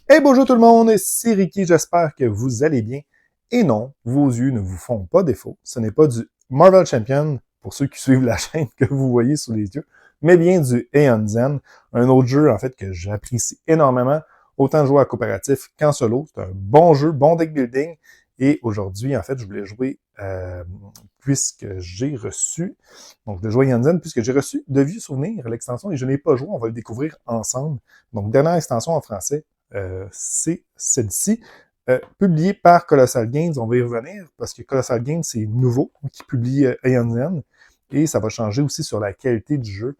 Hey, bonjour tout le monde, c'est Ricky, j'espère que vous allez bien. Et non, vos yeux ne vous font pas défaut. Ce n'est pas du Marvel Champion, pour ceux qui suivent la chaîne que vous voyez sous les yeux, mais bien du Aeon Zen, un autre jeu en fait que j'apprécie énormément, autant jouer à coopératif qu'en solo. C'est un bon jeu, bon deck building. Et aujourd'hui, en fait, je voulais jouer, puisque j'ai reçu, donc de jouer Aeon Zen, puisque j'ai reçu De Vieux Souvenirs, l'extension, et je n'ai pas joué, on va le découvrir ensemble. Donc, dernière extension en français, c'est celle-ci, publiée par Colossal Games. On va y revenir parce que Colossal Games, c'est nouveau, qui publie Aeon Zen, et ça va changer aussi sur la qualité du jeu.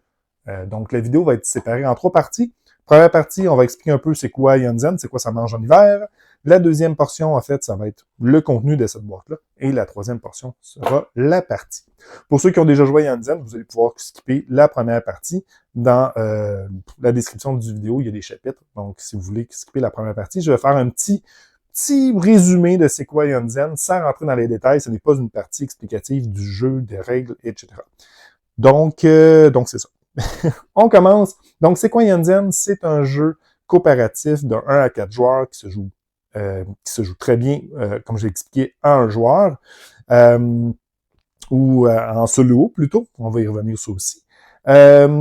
Donc, la vidéo va être séparée en 3 parties. Première partie, on va expliquer un peu c'est quoi Aeon Zen, c'est quoi ça mange en hiver. La deuxième portion, en fait, ça va être le contenu de cette boîte-là. Et la troisième portion sera la partie. Pour ceux qui ont déjà joué à Aeon Zen, vous allez pouvoir skipper la première partie. Dans la description du vidéo, il y a des chapitres. Donc, si vous voulez skipper la première partie, je vais faire un petit résumé de c'est quoi Aeon Zen sans rentrer dans les détails. Ce n'est pas une partie explicative du jeu, des règles, etc. Donc c'est ça. On commence. Donc, c'est quoi Aeon Zen? C'est un jeu coopératif de 1 à 4 joueurs qui se joue très bien, comme j'ai expliqué, à un joueur, ou en solo plutôt. On va y revenir ça aussi.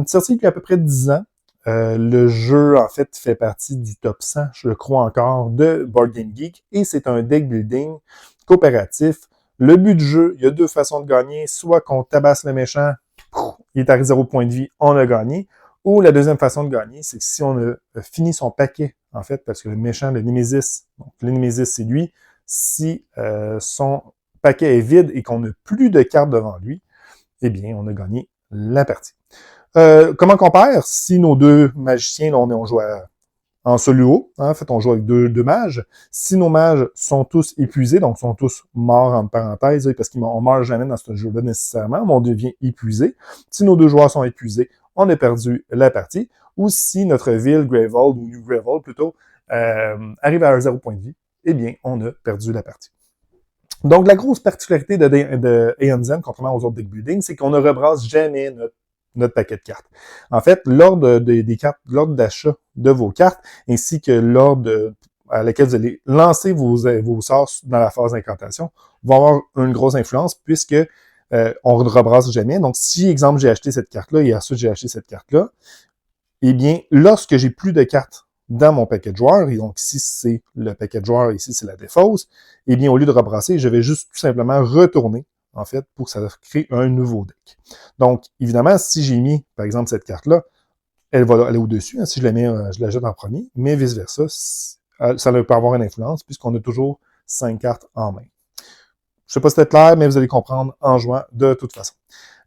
Sorti depuis à peu près 10 ans. Le jeu, en fait, fait partie du top 100, je le crois encore, de Board Game Geek, et c'est un deck building coopératif. Le but du jeu, il y a 2 façons de gagner, soit qu'on tabasse le méchant, il est à 0 point de vie, on a gagné, ou la deuxième façon de gagner, c'est que si on a fini son paquet, en fait, parce que le méchant, le Némésis, donc le Némésis, c'est lui, si son paquet est vide et qu'on n'a plus de cartes devant lui, eh bien, on a gagné la partie. Comment qu'on perd? Si nos 2 magiciens, là, on joue en solo, hein, en fait, on joue avec deux mages. Si nos mages sont tous épuisés, donc sont tous morts en parenthèse, parce qu'on meurt jamais dans ce jeu-là nécessairement, mais on devient épuisé. Si nos 2 joueurs sont épuisés, on a perdu la partie. Ou si notre ville, Greyvold, ou New Greyvold plutôt, arrive à 0 point de vie, eh bien, on a perdu la partie. Donc, la grosse particularité de Aeon Zen, contrairement aux autres deck building, c'est qu'on ne rebrasse jamais notre paquet de cartes. En fait, l'ordre des cartes, l'ordre d'achat de vos cartes, ainsi que l'ordre à laquelle vous allez lancer vos sorts dans la phase d'incantation, vont avoir une grosse influence puisque on ne rebrasse jamais. Donc, si, exemple, j'ai acheté cette carte-là et ensuite j'ai acheté cette carte-là, eh bien, lorsque j'ai plus de cartes dans mon paquet de joueurs, et donc ici c'est le paquet de joueurs, ici c'est la défausse, eh bien, au lieu de rebrasser, je vais juste tout simplement retourner, en fait, pour que ça crée un nouveau deck. Donc, évidemment, si j'ai mis, par exemple, cette carte-là, elle va aller au-dessus, hein, si je la mets, je la jette en premier, mais vice-versa, ça peut avoir une influence, puisqu'on a toujours 5 cartes en main. Je sais pas si c'était clair, mais vous allez comprendre en jouant de toute façon.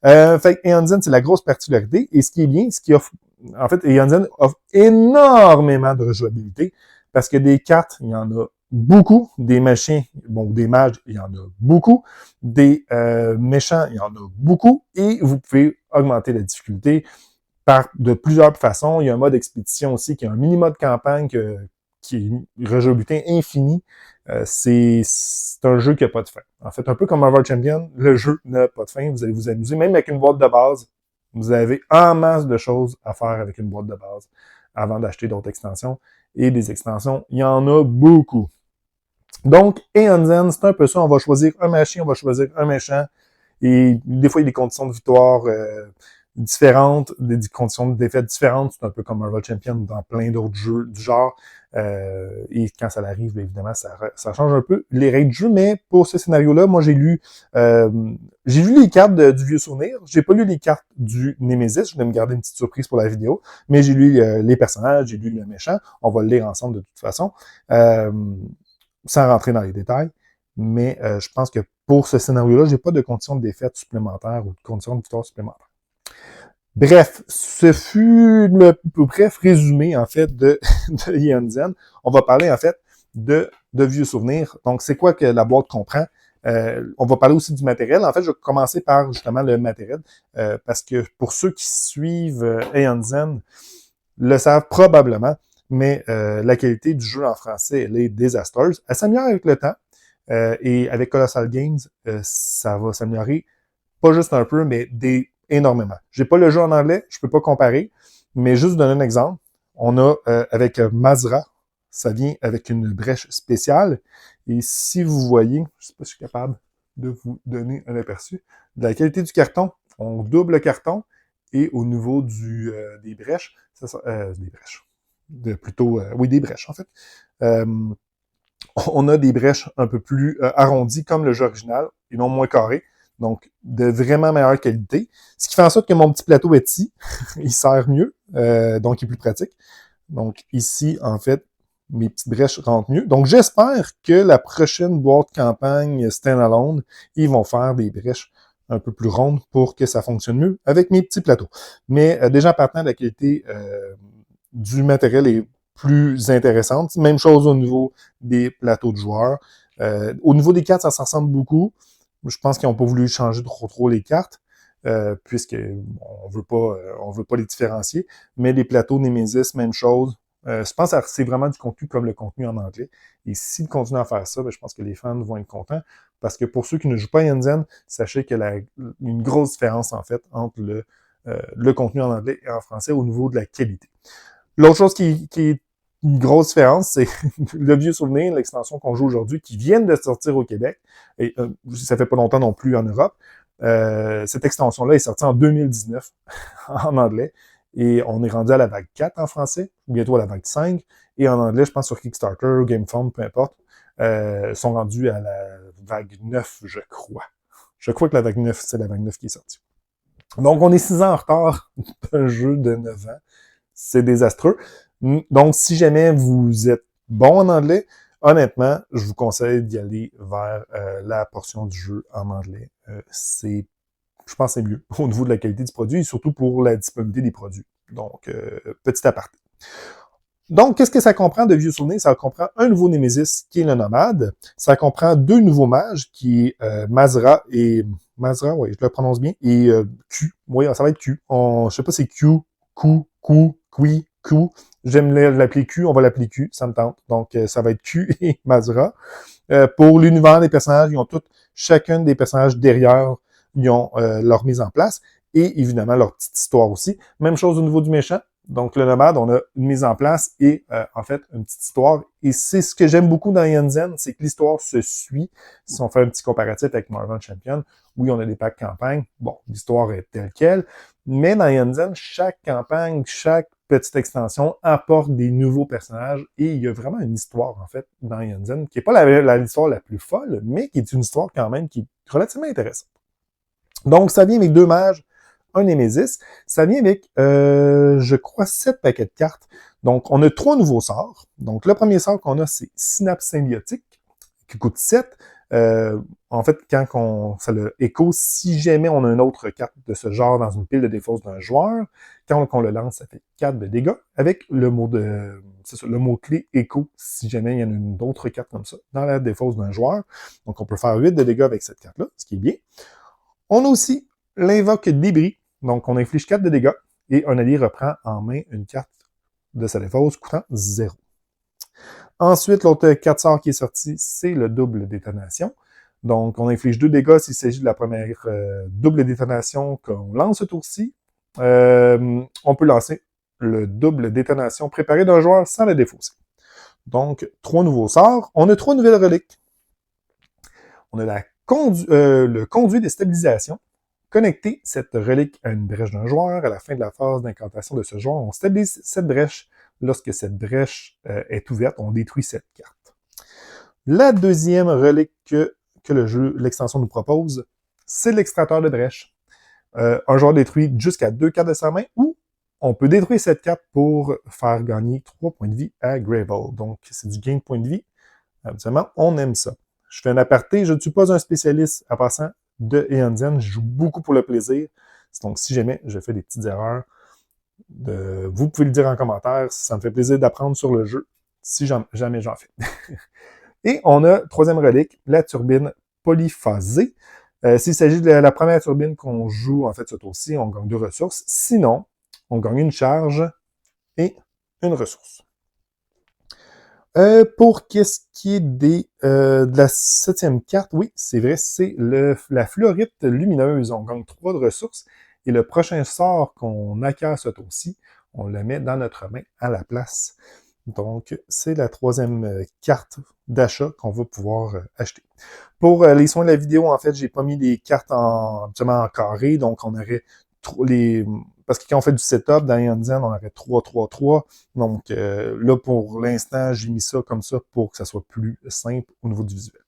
Fait que Aeon Zen, c'est la grosse particularité. Et ce qui est bien, ce qui offre, en fait, Aeon Zen offre énormément de rejouabilité parce que des cartes, il y en a beaucoup. Des machins, bon, des mages, il y en a beaucoup. Des méchants, il y en a beaucoup. Et vous pouvez augmenter la difficulté de plusieurs façons. Il y a un mode expédition aussi qui est un mini-mode campagne qui est rejouabilité infinie. C'est un jeu qui n'a pas de fin. En fait, un peu comme Marvel Champion, le jeu n'a pas de fin. Vous allez vous amuser. Même avec une boîte de base, vous avez en masse de choses à faire avec une boîte de base avant d'acheter d'autres extensions. Et des extensions, il y en a beaucoup. Donc, Aeon Zen, c'est un peu ça. On va choisir un machin, on va choisir un méchant. Et des fois, il y a des conditions de victoire différentes, des conditions de défaite différentes. C'est un peu comme Marvel Champion dans plein d'autres jeux du genre. Et quand ça arrive, bien évidemment, ça change un peu les règles du jeu. Mais pour ce scénario-là, moi, j'ai lu les cartes du Vieux Souvenir. J'ai pas lu les cartes du Némésis. Je voulais me garder une petite surprise pour la vidéo. Mais j'ai lu les personnages, j'ai lu le méchant. On va le lire ensemble de toute façon. Sans rentrer dans les détails. Mais je pense que pour ce scénario-là, j'ai pas de conditions de défaite supplémentaires ou de conditions de victoire supplémentaires. Bref, ce fut le bref résumé, en fait, de Aeon Zen. On va parler, en fait, de vieux souvenirs. Donc, c'est quoi que la boîte comprend? On va parler aussi du matériel. En fait, je vais commencer par, justement, le matériel, parce que pour ceux qui suivent Aeon Zen le savent probablement, mais la qualité du jeu en français, elle est désastreuse. Elle s'améliore avec le temps, et avec Colossal Games, ça va s'améliorer, pas juste un peu, mais énormément. J'ai pas le jeu en anglais, je peux pas comparer, mais juste donner un exemple. On a, avec Mazra, ça vient avec une brèche spéciale. Et si vous voyez, je ne sais pas si je suis capable de vous donner un aperçu, de la qualité du carton, on double le carton et au niveau des brèches, des brèches, oui, des brèches en fait, on a des brèches un peu plus arrondies comme le jeu original et non moins carrées. Donc, de vraiment meilleure qualité. Ce qui fait en sorte que mon petit plateau Etsy, il sert mieux, donc il est plus pratique. Donc, ici, en fait, mes petites brèches rentrent mieux. Donc, j'espère que la prochaine boîte campagne standalone, ils vont faire des brèches un peu plus rondes pour que ça fonctionne mieux avec mes petits plateaux. Mais déjà, partant de la qualité du matériel est plus intéressante. Même chose au niveau des plateaux de joueurs. Au niveau des cartes, ça s'en ressemble beaucoup. Je pense qu'ils n'ont pas voulu changer trop les cartes, puisque on veut pas les différencier. Mais les plateaux Nemesis, même chose. Je pense que c'est vraiment du contenu comme le contenu en anglais. Et s'ils continuent à faire ça, je pense que les fans vont être contents. Parce que pour ceux qui ne jouent pas à Yanzen, sachez qu'il y a une grosse différence, en fait, entre le contenu en anglais et en français au niveau de la qualité. L'autre chose qui est une grosse différence, c'est le vieux souvenir, l'extension qu'on joue aujourd'hui, qui vient de sortir au Québec, et ça fait pas longtemps non plus en Europe. Cette extension-là est sortie en 2019 en anglais, et on est rendu à la vague 4 en français, bientôt à la vague 5, et en anglais, je pense sur Kickstarter ou GameFound, peu importe, sont rendus à la vague 9, je crois. Je crois que la vague 9, c'est la vague 9 qui est sortie. Donc, on est 6 ans en retard d'un jeu de 9 ans. C'est désastreux. Donc, si jamais vous êtes bon en anglais, honnêtement, je vous conseille d'y aller vers la portion du jeu en anglais. Je pense que c'est mieux au niveau de la qualité du produit et surtout pour la disponibilité des produits. Donc, petit aparté. Donc, qu'est-ce que ça comprend de vieux souvenirs? Ça comprend un nouveau Némésis qui est le Nomade. Ça comprend 2 nouveaux mages qui est Mazra, oui, je le prononce bien, et Q. Oui, ça va être Q. Je sais pas si c'est Q, Q. J'aime l'appeler Q, on va l'appeler Q, ça me tente. Donc, ça va être Q et Mazra. Pour l'univers des personnages, ils ont chacun des personnages derrière, ils ont leur mise en place et évidemment leur petite histoire aussi. Même chose au niveau du méchant. Donc, le nomade, on a une mise en place et en fait une petite histoire. Et c'est ce que j'aime beaucoup dans Yanzen, c'est que l'histoire se suit. Si on fait un petit comparatif avec Marvel Champion, oui, on a des packs campagne. Bon, l'histoire est telle quelle. Mais dans Yanzen, chaque campagne, chaque petite extension apporte des nouveaux personnages et il y a vraiment une histoire, en fait, dans Yanzen, qui n'est pas l'histoire la plus folle, mais qui est une histoire quand même qui est relativement intéressante. Donc, ça vient avec 2 mages, un Némésis. Ça vient avec, je crois, 7 paquets de cartes. Donc, on a 3 nouveaux sorts. Donc, le premier sort qu'on a, c'est Synapse Symbiotique, qui coûte 7. En fait, quand ça le écho, si jamais on a une autre carte de ce genre dans une pile de défausse d'un joueur, quand on le lance, ça fait 4 de dégâts, avec le mot-clé écho, si jamais il y en a une autre carte comme ça, dans la défausse d'un joueur. Donc, on peut faire 8 de dégâts avec cette carte-là, ce qui est bien. On a aussi l'invoque débris. Donc, on inflige 4 de dégâts et un allié reprend en main une carte de sa défausse coûtant 0. Ensuite, l'autre 4 sorts qui est sorti, c'est le double détonation. Donc, on inflige 2 dégâts s'il s'agit de la première double détonation qu'on lance ce tour-ci. On peut lancer le double détonation préparé d'un joueur sans la défausser. Donc, 3 nouveaux sorts. On a 3 nouvelles reliques. On a le conduit de stabilisation. Connecter cette relique à une brèche d'un joueur. À la fin de la phase d'incantation de ce joueur, on stabilise cette brèche. Lorsque cette brèche est ouverte, on détruit cette carte. La deuxième relique que l'extension nous propose, c'est l'extracteur de brèche. Un joueur détruit jusqu'à 2 cartes de sa main ou on peut détruire cette carte pour faire gagner 3 points de vie à Gravel. Donc, c'est du gain de points de vie. Habituellement, on aime ça. Je fais un aparté, je ne suis pas un spécialiste à passant de Eonzen, je joue beaucoup pour le plaisir. Donc, si jamais je fais des petites erreurs, vous pouvez le dire en commentaire, ça me fait plaisir d'apprendre sur le jeu, si jamais j'en fais. Et on a, troisième relique, la turbine polyphasée. S'il s'agit de la première turbine qu'on joue, en fait, ce tour-ci, on gagne 2 ressources. Sinon, on gagne une charge et une ressource. Pour qu'est-ce qui est de la 7e carte, oui, c'est vrai, c'est la fluorite lumineuse. On gagne 3 de ressources. Et le prochain sort qu'on acquiert ce tour-ci, on le met dans notre main à la place. Donc, c'est la troisième carte d'achat qu'on va pouvoir acheter. Pour les soins de la vidéo, en fait, j'ai pas mis les cartes justement en carré, donc on aurait parce que quand on fait du setup dans Yanzen, on aurait 3, 3, 3. Donc là, pour l'instant, j'ai mis ça comme ça pour que ça soit plus simple au niveau du visuel.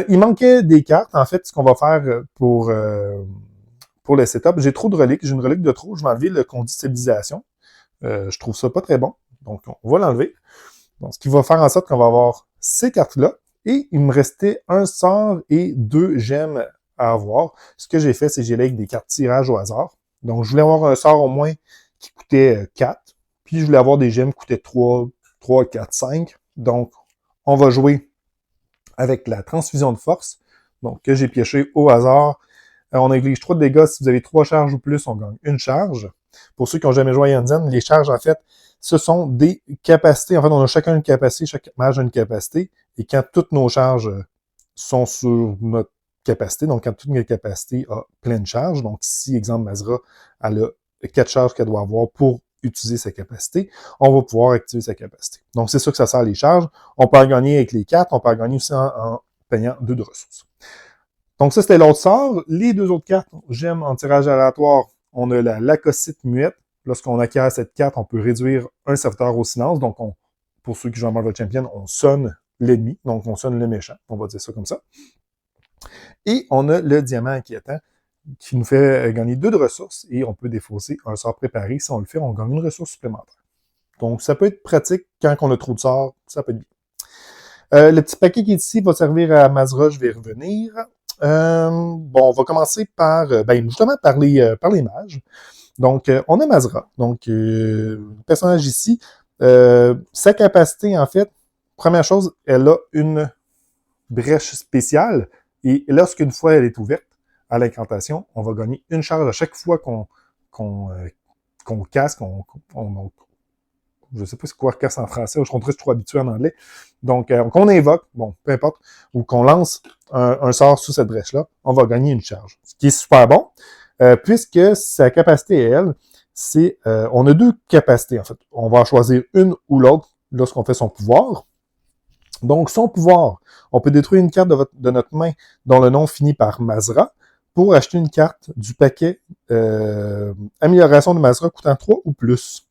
Il manquait des cartes. En fait, ce qu'on va faire pour le setup, j'ai trop de reliques. J'ai une relique de trop. Je vais enlever le conduit de stabilisation. Je trouve ça pas très bon. Donc, on va l'enlever. Donc, ce qui va faire en sorte qu'on va avoir ces cartes-là. Et il me restait un sort et 2 gemmes à avoir. Ce que j'ai fait, c'est que j'ai avec des cartes tirage au hasard. Donc, je voulais avoir un sort au moins qui coûtait 4. Puis, je voulais avoir des gemmes qui coûtaient 3, 4, 5. Donc, on va jouer avec la transfusion de force. Donc, que j'ai pioché au hasard. On néglige 3 de dégâts. Si vous avez 3 charges ou plus, on gagne une charge. Pour ceux qui n'ont jamais joué à Yanzen, les charges, en fait, ce sont des capacités. En fait, on a chacun une capacité, chaque mage a une capacité. Et quand toutes nos charges sont sur notre capacité, donc quand toute notre capacité a pleine charge, donc ici, exemple, Mazra, elle a 4 charges qu'elle doit avoir pour utiliser sa capacité, on va pouvoir activer sa capacité. Donc, c'est ça que ça sert les charges. On peut en gagner avec les 4, on peut en gagner aussi en payant 2 de ressources. Donc, ça, c'était l'autre sort. Les 2 autres cartes, j'aime en tirage aléatoire, on a la leucocyte muette. Lorsqu'on acquiert cette carte, on peut réduire un serviteur au silence. Donc, pour ceux qui jouent à Marvel Champion, on sonne l'ennemi, donc on sonne le méchant, on va dire ça comme ça. Et on a le diamant inquiétant qui nous fait gagner 2 de ressources et on peut défausser un sort préparé. Si on le fait, on gagne une ressource supplémentaire. Donc, ça peut être pratique quand on a trop de sorts, ça peut être bien. Le petit paquet qui est ici va servir à Mazra, je vais y revenir. Bon, on va commencer par, justement, par les mages. Donc, on a Mazra. Donc, le personnage ici, sa capacité, en fait, première chose, elle a une brèche spéciale. Et lorsqu'une fois elle est ouverte à l'incantation, on va gagner une charge à chaque fois qu'on casse, je ne sais pas c'est quoi casse en français, je suis trop habitué en anglais. Donc, qu'on invoque, bon, peu importe, ou qu'on lance un sort sous cette brèche-là, on va gagner une charge. Ce qui est super bon, puisque sa capacité, elle, c'est, on a 2 capacités, en fait. On va choisir une ou l'autre lorsqu'on fait son pouvoir. Donc, son pouvoir, on peut détruire une carte de notre main dont le nom finit par Mazra pour acheter une carte du paquet amélioration de Mazra coûtant 3 ou plus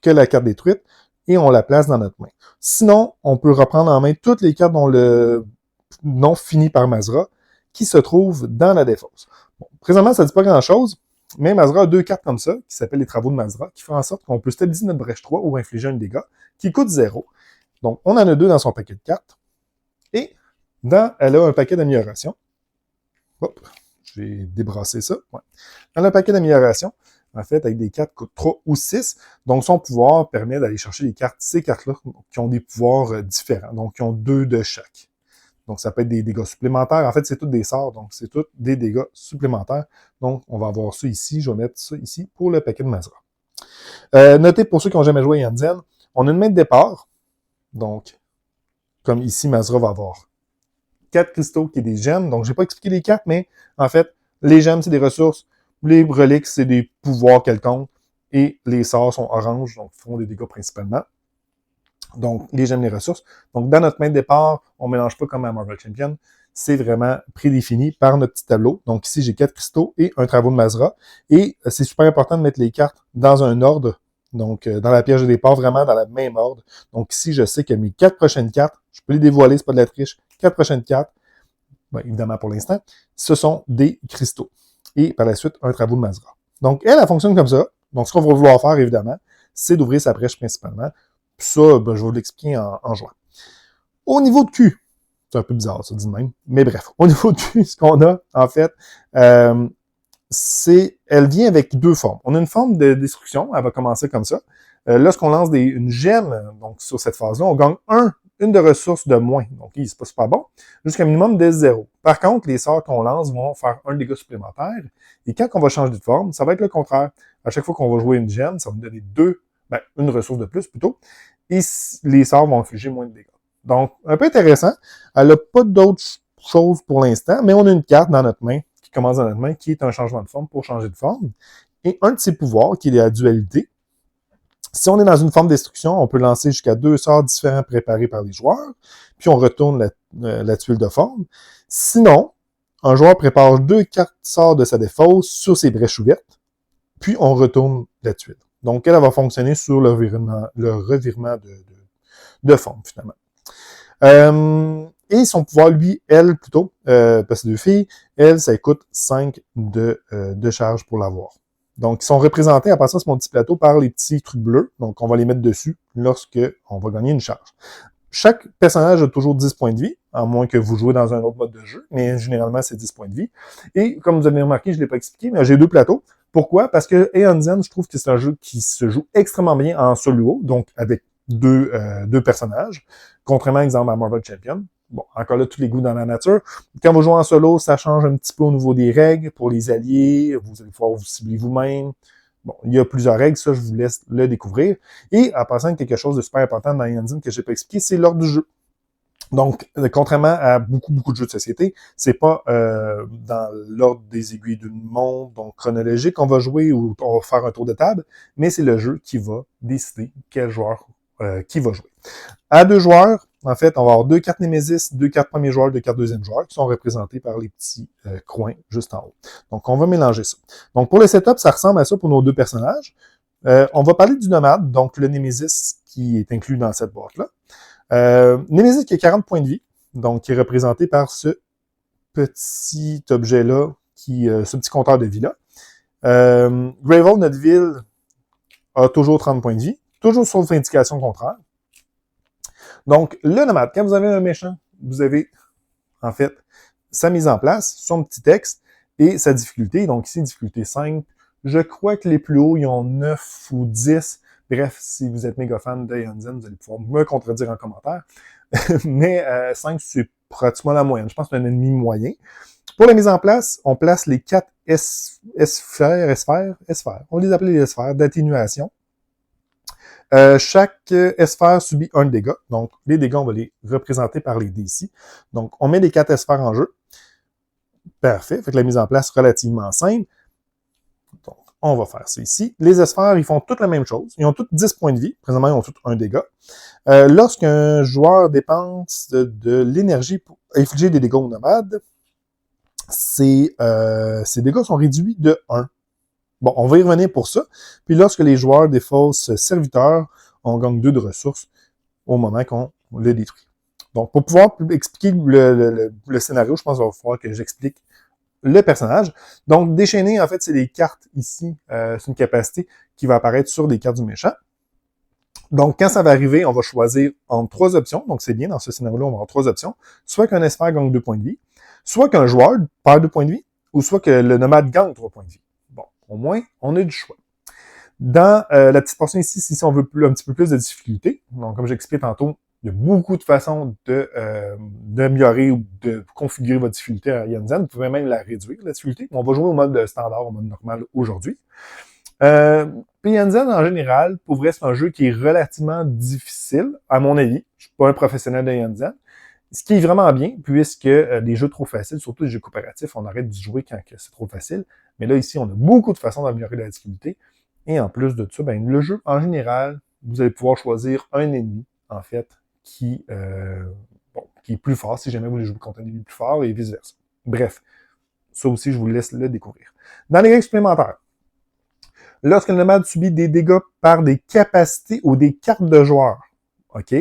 que la carte détruite et on la place dans notre main. Sinon, on peut reprendre en main toutes les cartes dont le nom finit par Mazra qui se trouvent dans la défausse. Bon, présentement, ça ne dit pas grand-chose, mais Mazra a 2 cartes comme ça, qui s'appellent les travaux de Mazra, qui font en sorte qu'on peut stabiliser notre brèche 3 ou infliger un dégât qui coûte 0. Donc, on en a 2 dans son paquet de cartes. Et elle a un paquet d'amélioration. Hop, je vais débrasser ça. Ouais. Elle a un paquet d'amélioration, en fait, avec des cartes qui coûtent 3 ou 6. Donc, son pouvoir permet d'aller chercher ces cartes-là qui ont des pouvoirs différents. Donc, qui ont 2 de chaque. Donc, ça peut être des dégâts supplémentaires. En fait, c'est tous des sorts, donc c'est tous des dégâts supplémentaires. Donc, on va avoir ça ici. Je vais mettre ça ici pour le paquet de Mazra. Notez, pour ceux qui n'ont jamais joué à Yanzen, on a une main de départ. Donc, comme ici, Mazra va avoir 4 cristaux qui est des gemmes. Donc, je n'ai pas expliqué les cartes, mais en fait, les gemmes, c'est des ressources. Les reliques, c'est des pouvoirs quelconques. Et les sorts sont orange, donc font des dégâts principalement. Donc, les gemmes, les ressources. Donc, dans notre main de départ, on ne mélange pas comme à Marvel Champion. C'est vraiment prédéfini par notre petit tableau. Donc, ici, j'ai 4 cristaux et un travaux de Mazra. Et c'est super important de mettre les cartes dans un ordre. Donc, dans la piège de départ, vraiment dans la même ordre. Donc, ici, je sais que mes 4 prochaines cartes, je peux les dévoiler, c'est pas de la triche. 4 prochaines cartes, ben, évidemment pour l'instant, ce sont des cristaux. Et par la suite, un travaux de Mazra. Donc, elle fonctionne comme ça. Donc, ce qu'on va vouloir faire, évidemment, c'est d'ouvrir sa brèche principalement. Puis ça, ben, je vais vous l'expliquer en jouant. Au niveau de Q, c'est un peu bizarre, ça dit de même. Mais bref, au niveau de Q, ce qu'on a, en fait, elle vient avec 2 formes. On a une forme de destruction, elle va commencer comme ça. Lorsqu'on lance une gemme, donc sur cette phase-là, on gagne une de ressources de moins. Donc, c'est pas super bon. Jusqu'à un minimum de 0. Par contre, les sorts qu'on lance vont faire un dégât supplémentaire. Et quand on va changer de forme, ça va être le contraire. À chaque fois qu'on va jouer une gemme, ça va nous donner une ressource de plus plutôt. Et les sorts vont infliger moins de dégâts. Donc, un peu intéressant. Elle n'a pas d'autres choses pour l'instant, mais on a une carte dans notre main, qui commence dans notre main, qui est un changement de forme pour changer de forme. Et un de ses pouvoirs, qui est la dualité, Si on est dans une forme d'instruction, on peut lancer jusqu'à 2 sorts différents préparés par les joueurs, puis on retourne la tuile de forme. Sinon, un joueur prépare 2 cartes sorts de sa défausse sur ses brèches ouvertes, puis on retourne la tuile. Donc, elle va fonctionner sur le revirement de forme, finalement. Et son pouvoir, lui, elle, plutôt, parce que c'est 2 filles, elle, ça coûte 5 de charge pour l'avoir. Donc, ils sont représentés à partir de mon petit plateau par les petits trucs bleus. Donc, on va les mettre dessus lorsque on va gagner une charge. Chaque personnage a toujours 10 points de vie, à moins que vous jouez dans un autre mode de jeu, mais généralement, c'est 10 points de vie. Et comme vous avez remarqué, je ne l'ai pas expliqué, mais j'ai 2 plateaux. Pourquoi? Parce que Aeon Zen, je trouve que c'est un jeu qui se joue extrêmement bien en solo, donc avec deux personnages, contrairement, exemple, à Marvel Champion. Bon, encore là, tous les goûts dans la nature. Quand vous jouez en solo, ça change un petit peu au niveau des règles. Pour les alliés, vous allez pouvoir vous cibler vous-même. Bon, il y a plusieurs règles, ça, je vous laisse le découvrir. Et en passant, quelque chose de super important dans Yanzin que je n'ai pas expliqué, c'est l'ordre du jeu. Donc, contrairement à beaucoup de jeux de société, c'est pas dans l'ordre des aiguilles d'une montre, donc chronologique, on va jouer ou on va faire un tour de table, mais c'est le jeu qui va décider quel joueur qui va jouer. À 2 joueurs, en fait, on va avoir 2 cartes Némésis, 2 cartes premier joueur, 2 cartes deuxième joueur, qui sont représentées par les petits coins juste en haut. Donc, on va mélanger ça. Donc, pour le setup, ça ressemble à ça pour nos 2 personnages. On va parler du nomade, donc le Némésis qui est inclus dans cette boîte-là. Némésis qui a 40 points de vie, donc qui est représenté par ce petit objet-là, ce petit compteur de vie-là. Gravel, notre ville, a toujours 30 points de vie, toujours sauf indication contraire. Donc, le nomade, quand vous avez un méchant, vous avez, en fait, sa mise en place, son petit texte et sa difficulté. Donc, ici, difficulté 5. Je crois que les plus hauts, ils ont 9 ou 10. Bref, si vous êtes méga fan d'Aeon Zen, vous allez pouvoir me contredire en commentaire. Mais 5, c'est pratiquement la moyenne. Je pense que c'est un ennemi moyen. Pour la mise en place, on place les 4 S-sphères. On les appelait les S-sphères d'atténuation. Chaque S-sphère subit un dégât. Donc, les dégâts, on va les représenter par les dés ici. Donc, on met les 4 S-sphères en jeu. Parfait. Fait que la mise en place relativement simple. Donc, on va faire ça ici. Les S-sphères, ils font toutes la même chose. Ils ont toutes 10 points de vie. Présentement, ils ont tous un dégât. Lorsqu'un joueur dépense de l'énergie pour infliger des dégâts aux nomades, ces dégâts sont réduits de 1. Bon, on va y revenir pour ça. Puis lorsque les joueurs défaussent serviteurs, on gagne 2 de ressources au moment qu'on le détruit. Donc, pour pouvoir expliquer le scénario, je pense qu'il va falloir que j'explique le personnage. Donc, déchaîner, en fait, c'est des cartes ici. C'est une capacité qui va apparaître sur des cartes du méchant. Donc, quand ça va arriver, on va choisir entre 3 options. Donc, c'est bien, dans ce scénario-là, on va avoir 3 options. Soit qu'un esphère gagne 2 points de vie, soit qu'un joueur perd 2 points de vie, ou soit que le nomade gagne 3 points de vie. Bon, au moins, on a du choix. Dans la petite portion ici, si on veut un petit peu plus de difficulté, donc comme j'expliquais tantôt, il y a beaucoup de façons d'améliorer ou de configurer votre difficulté à Aeon Zen. Vous pouvez même la réduire, la difficulté. On va jouer au mode standard, au mode normal aujourd'hui. Puis Aeon Zen, en général, pour vrai, c'est un jeu qui est relativement difficile, à mon avis. Je suis pas un professionnel d'Aeon Zen. Ce qui est vraiment bien, puisque les jeux trop faciles, surtout les jeux coopératifs, on arrête de jouer quand c'est trop facile. Mais là, ici, on a beaucoup de façons d'améliorer la difficulté. Et en plus de ça, ben, le jeu, en général, vous allez pouvoir choisir un ennemi, en fait, qui est plus fort, si jamais vous voulez jouer contre un ennemi plus fort, et vice-versa. Bref, ça aussi, je vous laisse le découvrir. Dans les règles supplémentaires, lorsque le nomade subit des dégâts par des capacités ou des cartes de joueurs, OK,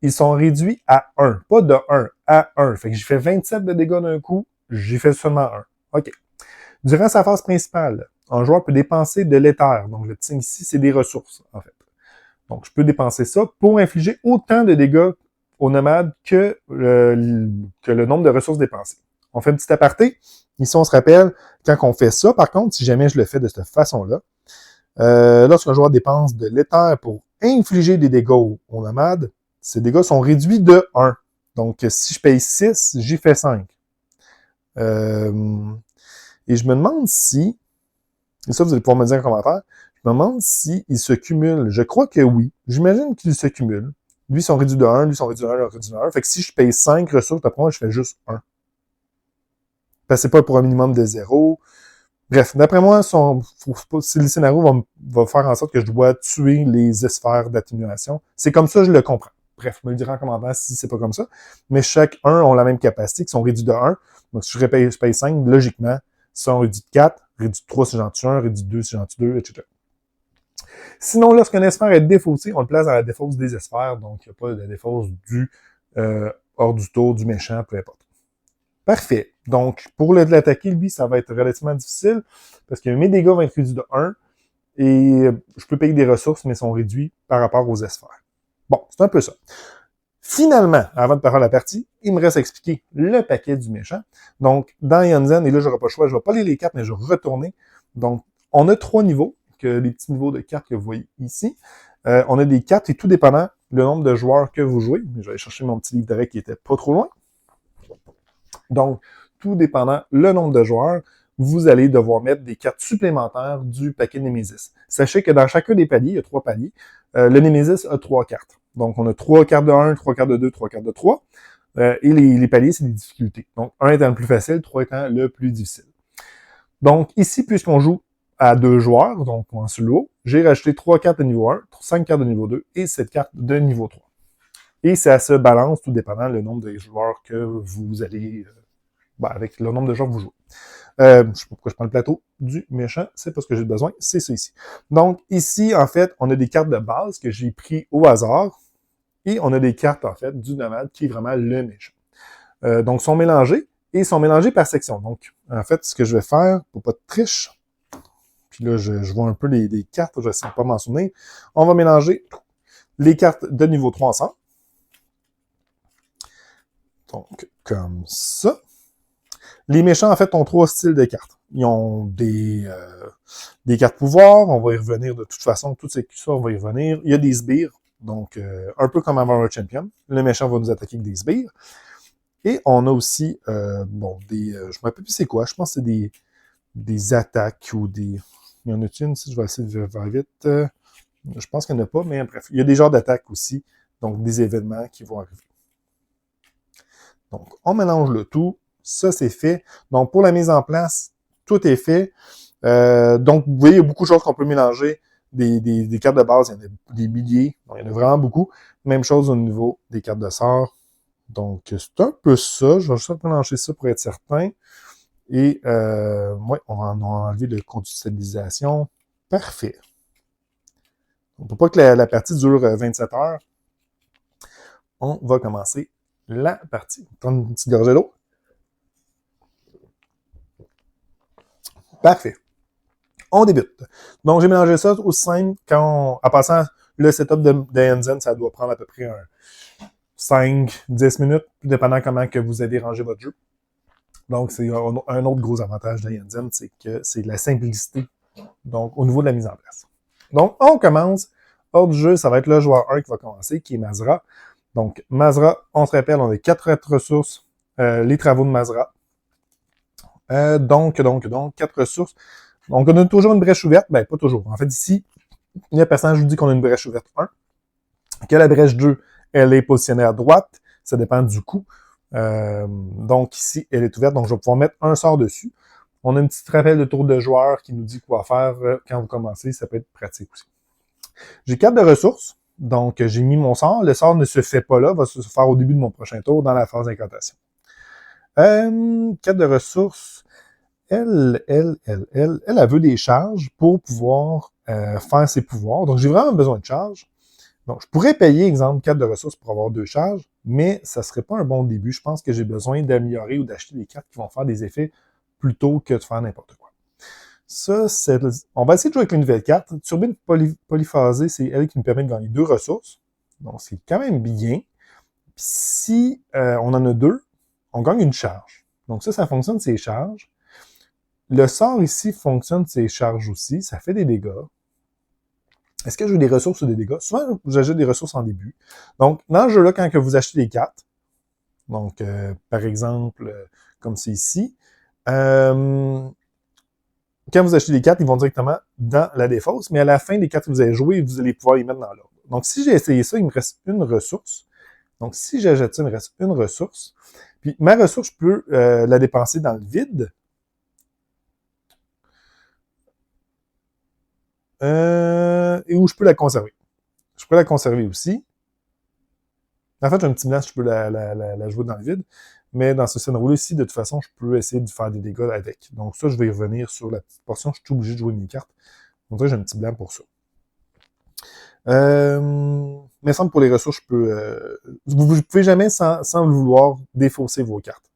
ils sont réduits à 1. Pas de 1, à 1. Fait que j'ai fait 27 de dégâts d'un coup, j'ai fait seulement 1. OK. Durant sa phase principale, un joueur peut dépenser de l'éther. Donc, le petit signe ici, c'est des ressources, en fait. Donc, je peux dépenser ça pour infliger autant de dégâts au nomade que le nombre de ressources dépensées. On fait un petit aparté. Ici, on se rappelle, quand on fait ça, par contre, si jamais je le fais de cette façon-là, lorsqu'un joueur dépense de l'éther pour infliger des dégâts au nomade, ces dégâts sont réduits de 1. Donc, si je paye 6, j'y fais 5. Et je me demande si, et ça vous allez pouvoir me dire en commentaire, je me demande s'ils se cumulent. Je crois que oui. J'imagine qu'ils se cumulent. Lui, ils sont réduits de 1, lui, ils sont réduits de 1, lui, ils sont réduits de 1. Fait que si je paye 5 ressources, après moi, je fais juste 1. Parce que c'est pas pour un minimum de 0. Bref, d'après moi, le scénario va faire en sorte que je dois tuer les sphères d'atténuation. C'est comme ça que je le comprends. Bref, me le direz en commentaire si c'est pas comme ça. Mais chaque 1 ont la même capacité, qui sont réduits de 1. Donc, si je paye 5, logiquement, ils sont réduits de 4, réduits de 3 si j'en tue 1, réduits de 2 si j'en tue 2, etc. Sinon, lorsqu'un sphère est défaussé, on le place dans la défausse des sphères. Donc, il n'y a pas de défausse du hors du tour, du méchant, peu importe. Parfait. Donc, pour l'attaquer, lui, ça va être relativement difficile parce que mes dégâts vont être réduits de 1 et je peux payer des ressources, mais ils sont réduits par rapport aux sphères. Bon, c'est un peu ça. Finalement, avant de parler de la partie, il me reste à expliquer le paquet du méchant. Donc, dans Yanzen, et là, j'aurai pas le choix, je vais pas lire les cartes, mais je vais retourner. Donc, on a 3 niveaux, que les petits niveaux de cartes que vous voyez ici. On a des cartes et tout dépendant le nombre de joueurs que vous jouez. Je vais aller chercher mon petit livre de règles qui était pas trop loin. Donc, tout dépendant le nombre de joueurs, vous allez devoir mettre des cartes supplémentaires du paquet Némésis. Sachez que dans chacun des paliers, il y a 3 paliers, le Némésis a 3 cartes. Donc, on a 3 cartes de 1, 3 cartes de 2, 3 cartes de 3. Et les paliers, c'est des difficultés. Donc, 1 étant le plus facile, 3 étant le plus difficile. Donc, ici, puisqu'on joue à 2 joueurs, donc en solo, j'ai rajouté 3 cartes de niveau 1, 5 cartes de niveau 2 et 7 cartes de niveau 3. Et ça se balance tout dépendant le nombre de joueurs que vous allez... avec le nombre de joueurs que vous jouez. Je sais pas pourquoi je prends le plateau du méchant, c'est pas ce que j'ai besoin, c'est ça ici. Donc, ici, en fait, on a des cartes de base que j'ai pris au hasard, et on a des cartes, en fait, du nomade, qui est vraiment le méchant. Donc, sont mélangés, et sont mélangés par section. Donc, en fait, ce que je vais faire, pour pas de triche, puis là, je vois un peu les cartes, je ne sais pas m'en souvenir, on va mélanger les cartes de niveau 3 ensemble. Donc, comme ça. Les méchants, en fait, ont 3 styles de cartes. Ils ont des cartes pouvoir, on va y revenir de toute façon, tout ça, on va y revenir. Il y a des sbires, donc un peu comme avant Champion. Le méchant va nous attaquer avec des sbires. Et on a aussi, je me rappelle plus c'est quoi, je pense que c'est des attaques ou des... Il y en a une, si je vais essayer de faire vite. Je pense qu'il n'y en a pas, mais bref, il y a des genres d'attaques aussi, donc des événements qui vont arriver. Donc, on mélange le tout. Ça, c'est fait. Donc, pour la mise en place, tout est fait. Donc, vous voyez, il y a beaucoup de choses qu'on peut mélanger. Des cartes de base, il y en a des milliers. Donc, il y en a vraiment beaucoup. Même chose au niveau des cartes de sort. Donc, c'est un peu ça. Je vais juste mélanger ça pour être certain. Et, on va enlever le compte d'utilisation. Parfait. Donc, pour pas que la partie dure 27 heures, on va commencer la partie. Prendre une petite gorgée d'eau. Parfait. On débute. Donc, j'ai mélangé ça au simple. En passant, le setup de Yanzen, ça doit prendre à peu près 5-10 minutes, dépendant comment que vous avez rangé votre jeu. Donc, c'est un autre gros avantage de Yanzen, c'est que c'est la simplicité, donc au niveau de la mise en place. Donc, on commence. Hors du jeu, ça va être le joueur 1 qui va commencer, qui est Mazra. Donc, Mazra, on se rappelle, on a 4 ressources, les travaux de Mazra. Donc, 4 ressources. Donc, on a toujours une brèche ouverte. Ben, pas toujours. En fait, ici, le personnage nous dit qu'on a une brèche ouverte 1. Que la brèche 2, elle est positionnée à droite. Ça dépend du coup. Donc, ici, elle est ouverte. Donc, je vais pouvoir mettre un sort dessus. On a un petit rappel de tour de joueur qui nous dit quoi faire quand vous commencez. Ça peut être pratique aussi. J'ai 4 de ressources. Donc, j'ai mis mon sort. Le sort ne se fait pas là. Va se faire au début de mon prochain tour dans la phase d'incantation. 4 de ressources. Elle veut des charges pour pouvoir faire ses pouvoirs. Donc, j'ai vraiment besoin de charges. Donc, je pourrais payer, exemple, 4 de ressources pour avoir 2 charges, mais ça serait pas un bon début. Je pense que j'ai besoin d'améliorer ou d'acheter des cartes qui vont faire des effets plutôt que de faire n'importe quoi. Ça, on va essayer de jouer avec une nouvelle carte. Turbine polyphasée, c'est elle qui nous permet de gagner 2 ressources. Donc, c'est quand même bien. Puis si on en a 2, on gagne une charge. Donc, ça fonctionne, ces charges. Le sort ici fonctionne, ces charges aussi. Ça fait des dégâts. Est-ce que je veux des ressources ou des dégâts? Souvent, j'ajoute des ressources en début. Donc, dans ce jeu-là, quand que vous achetez des cartes, donc, par exemple, comme c'est ici, quand vous achetez des cartes, ils vont directement dans la défausse, mais à la fin des cartes que vous avez jouées, vous allez pouvoir les mettre dans l'ordre. Donc, si j'ai essayé ça, il me reste une ressource. Donc, si j'ajoute ça, il me reste une ressource. Puis, ma ressource, je peux la dépenser dans le vide. Et où je peux la conserver. Je peux la conserver aussi. En fait, j'ai un petit blanc, je peux la jouer dans le vide. Mais dans ce scénario-ci, de toute façon, je peux essayer de faire des dégâts avec. Donc ça, je vais y revenir sur la petite portion. Je suis obligé de jouer mes cartes. Donc ça, j'ai un petit blanc pour ça. Mais semble pour les ressources, je peux. Vous ne pouvez jamais, sans le vouloir, défausser vos cartes.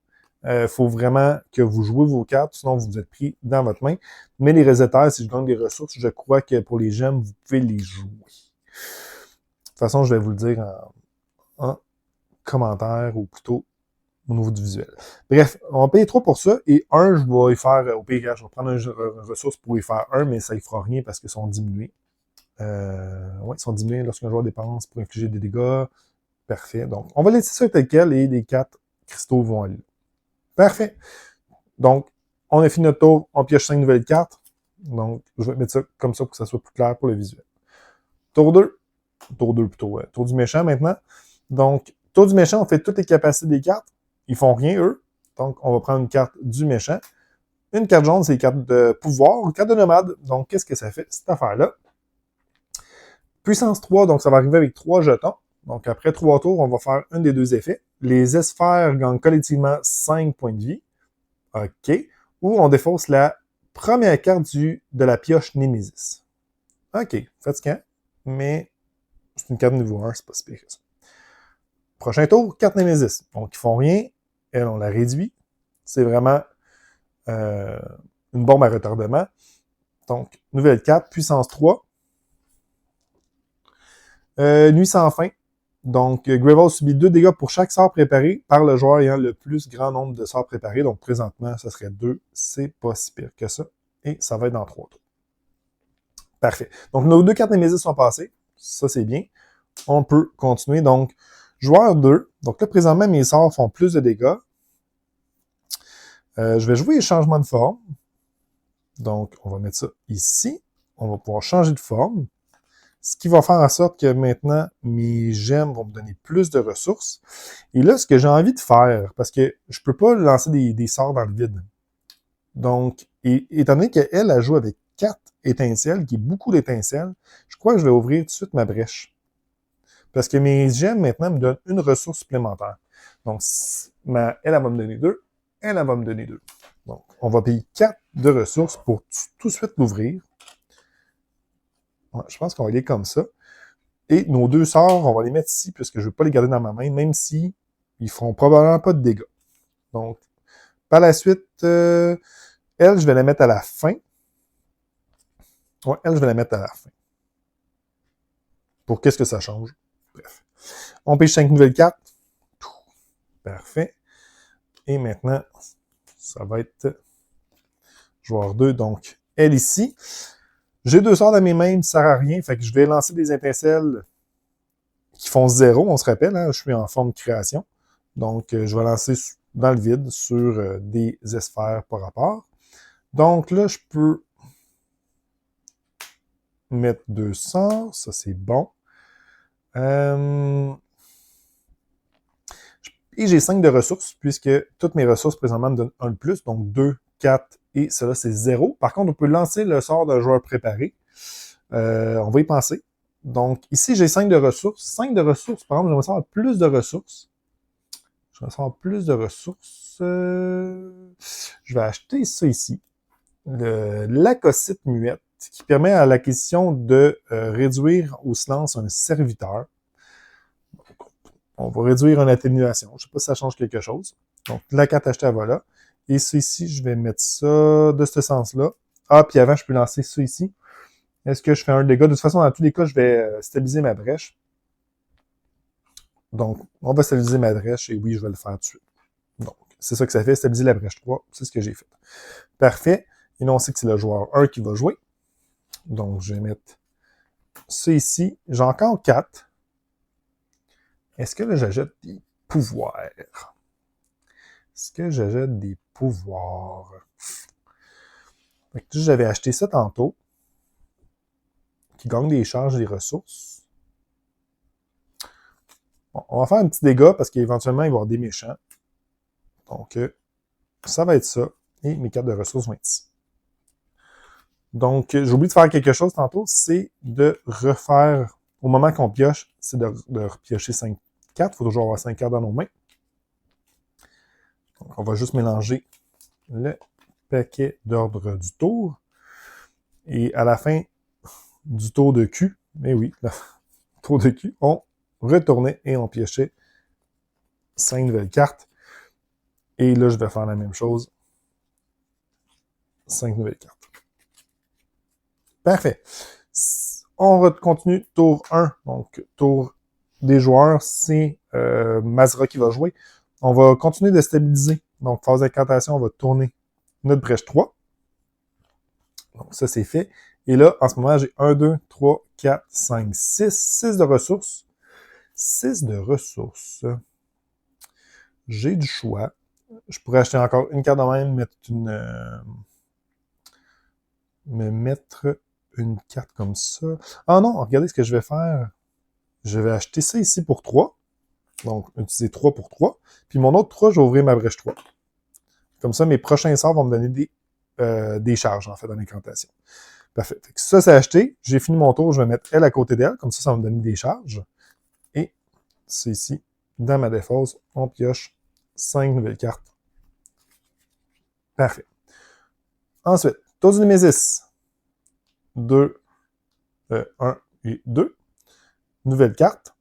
Faut vraiment que vous jouez vos cartes, sinon vous êtes pris dans votre main. Mais les résettaires, si je gagne des ressources, je crois que pour les gemmes, vous pouvez les jouer. De toute façon, je vais vous le dire en commentaire, ou plutôt au niveau du visuel. Bref, on va payer 3 pour ça, et 1, je vais y faire, au pire, je vais prendre une ressource pour y faire 1, mais ça ne fera rien parce qu'ils sont diminués. Ouais, ils sont diminués lorsqu'un joueur dépense pour infliger des dégâts. Parfait. Donc, on va laisser ça tel quel, et les 4 cristaux vont aller là. Parfait. Donc, on a fini notre tour, on pioche 5 nouvelles cartes. Donc, je vais mettre ça comme ça pour que ça soit plus clair pour le visuel. Tour 2. Tour 2 plutôt, ouais. Tour du méchant maintenant. Donc, tour du méchant, on fait toutes les capacités des cartes. Ils font rien, eux. Donc, on va prendre une carte du méchant. Une carte jaune, c'est une carte de pouvoir, une carte de nomade. Donc, qu'est-ce que ça fait, cette affaire-là? Puissance 3, donc ça va arriver avec 3 jetons. Donc, après 3 tours, on va faire un des 2 effets. Les sphères gagnent collectivement 5 points de vie. OK. Ou on défausse la première carte de la pioche Némésis. OK. Fatigant. Mais c'est une carte niveau 1, c'est pas si pire que ça. Prochain tour, carte Némésis. Donc, ils font rien. Elle, on la réduit. C'est vraiment une bombe à retardement. Donc, nouvelle carte, puissance 3. Nuit sans fin. Donc, Gravel subit 2 dégâts pour chaque sort préparé par le joueur ayant le plus grand nombre de sorts préparés. Donc, présentement, ça serait 2. C'est pas si pire que ça. Et ça va être dans 3 tours. Parfait. Donc, nos 2 cartes Némésis sont passées. Ça, c'est bien. On peut continuer. Donc, joueur 2. Donc là, présentement, mes sorts font plus de dégâts. Je vais jouer les changements de forme. Donc, on va mettre ça ici. On va pouvoir changer de forme. Ce qui va faire en sorte que maintenant, mes gemmes vont me donner plus de ressources. Et là, ce que j'ai envie de faire, parce que je peux pas lancer des sorts dans le vide. Donc, étant donné qu'elle, elle joue avec 4 étincelles, qui est beaucoup d'étincelles, je crois que je vais ouvrir tout de suite ma brèche. Parce que mes gemmes, maintenant, me donnent une ressource supplémentaire. Donc, elle va me donner 2. Elle va me donner 2. Donc, on va payer 4 de ressources pour tout de suite l'ouvrir. Ouais, je pense qu'on va aller comme ça. Et nos 2 sorts, on va les mettre ici, puisque je ne veux pas les garder dans ma main, même si ils feront probablement pas de dégâts. Donc, par la suite, elle, je vais la mettre à la fin. Ouais, elle, je vais la mettre à la fin. Pour qu'est-ce que ça change? Bref. On pêche 5 nouvelles cartes. Parfait. Et maintenant, ça va être joueur 2. Donc, elle ici. J'ai 2 sorts dans mes mains, ça ne sert à rien. Fait que je vais lancer des étincelles qui font 0, on se rappelle, hein, je suis en forme de création. Donc, je vais lancer dans le vide sur des sphères par rapport. Donc là, je peux mettre 2 sorts, ça c'est bon. Et j'ai 5 de ressources, puisque toutes mes ressources présentement me donnent 1 de plus, donc 2, 4, et cela c'est 0. Par contre, on peut lancer le sort d'un joueur préparé. On va y penser. Donc, ici, j'ai 5 de ressources. 5 de ressources, par exemple, j'aimerais savoir plus de ressources. J'aimerais savoir plus de ressources. Je vais acheter ça ici. L'acocyte muette, qui permet à l'acquisition de réduire au silence un serviteur. On va réduire une atténuation. Je ne sais pas si ça change quelque chose. Donc, la carte achetée, elle va là. Et ça ici, je vais mettre ça de ce sens-là. Ah, puis avant, je peux lancer ça ici. Est-ce que je fais un dégât? De toute façon, dans tous les cas, je vais stabiliser ma brèche. Donc, on va stabiliser ma brèche et oui, je vais le faire tout de suite. Donc, c'est ça que ça fait, stabiliser la brèche 3. C'est ce que j'ai fait. Parfait. Et là, on sait que c'est le joueur 1 qui va jouer. Donc, je vais mettre ça ici. J'ai encore 4. Est-ce que là, j'ajoute des pouvoirs? Est-ce que j'ajoute des pouvoirs? Fait que j'avais acheté ça tantôt. Qui gagne des charges, des ressources. Bon, on va faire un petit dégât parce qu'éventuellement, il va y avoir des méchants. Donc, ça va être ça. Et mes cartes de ressources vont être ici. Donc, j'ai oublié de faire quelque chose tantôt, c'est de refaire, au moment qu'on pioche, c'est de repiocher 5 cartes. Il faut toujours avoir 5 cartes dans nos mains. Donc, on va juste mélanger le paquet d'ordre du tour. Et à la fin du tour de cul, mais oui, le tour de cul, on retournait et on piochait 5 nouvelles cartes. Et là, je vais faire la même chose. 5 nouvelles cartes. Parfait. On continue tour 1. Donc, tour des joueurs, c'est Mazra qui va jouer. On va continuer de stabiliser. Donc, phase d'incantation, on va tourner notre brèche 3. Donc, ça, c'est fait. Et là, en ce moment, j'ai 1, 2, 3, 4, 5, 6. 6 de ressources. 6 de ressources. J'ai du choix. Je pourrais acheter encore une carte de même, me mettre une carte comme ça. Ah non, regardez ce que je vais faire. Je vais acheter ça ici pour 3. Donc, utiliser 3 pour 3. Puis mon autre 3, je vais ouvrir ma brèche 3. Comme ça, mes prochains sorts vont me donner des charges, en fait, dans l'incantation. Parfait. Fait que ça, c'est acheté. J'ai fini mon tour. Je vais mettre elle à côté d'elle. Comme ça va me donner des charges. Et c'est ici, dans ma défausse, on pioche 5 nouvelles cartes. Parfait. Ensuite, tour du Némésis. 2, 1 et 2. Nouvelle carte.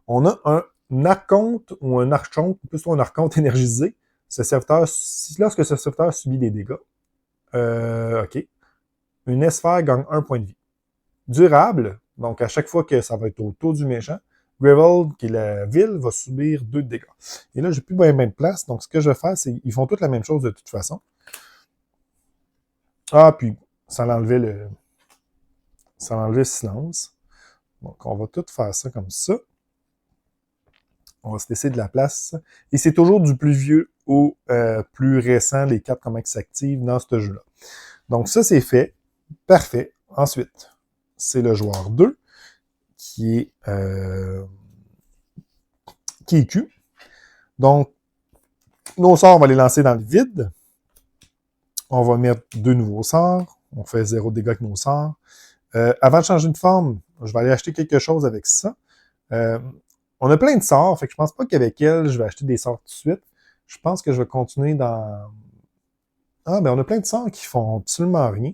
On a un archonte ou un archonte, plutôt un archonte énergisé. Lorsque ce serviteur subit des dégâts, OK. Une sphère gagne 1 point de vie. Durable, donc à chaque fois que ça va être au tour du méchant, Gravel, qui est la ville, va subir 2 dégâts. Et là, j'ai plus bien de place, donc ce que je vais faire, c'est qu'ils font toutes la même chose de toute façon. Ah, puis ça l'enlevait le silence. Donc, on va tout faire ça comme ça. On va se laisser de la place. Et c'est toujours du plus vieux au plus récent, les cartes, comment ils s'activent dans ce jeu-là. Donc, ça, c'est fait. Parfait. Ensuite, c'est le joueur 2 qui est Q. Donc, nos sorts, on va les lancer dans le vide. On va mettre 2 nouveaux sorts. On fait 0 dégâts avec nos sorts. Avant de changer de forme, je vais aller acheter quelque chose avec ça. On a plein de sorts, fait que je pense pas qu'avec elle, je vais acheter des sorts tout de suite. Je pense que je vais continuer dans... Ah, ben on a plein de sorts qui font absolument rien.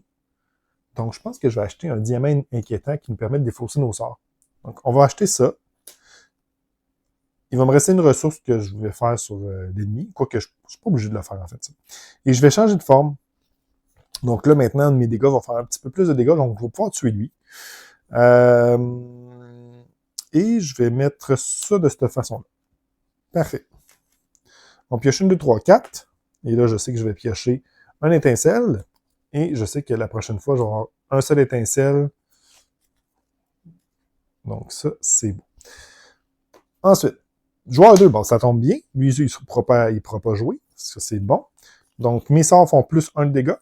Donc, je pense que je vais acheter un diamant inquiétant qui nous permet de défausser nos sorts. Donc, on va acheter ça. Il va me rester une ressource que je vais faire sur l'ennemi, quoique je ne suis pas obligé de le faire, en fait. Ça. Et je vais changer de forme. Donc là, maintenant, mes dégâts vont faire un petit peu plus de dégâts, donc je vais pouvoir tuer lui. Et je vais mettre ça de cette façon-là. Parfait. On pioche 1, 2, 3, 4. Et là, je sais que je vais piocher un étincelle. Et je sais que la prochaine fois, je vais avoir un seul étincelle. Donc ça, c'est bon. Ensuite, joueur 2, bon, ça tombe bien. Lui, il ne pourra pas jouer. Ça, c'est bon. Donc, mes sorts font plus 1 de dégâts.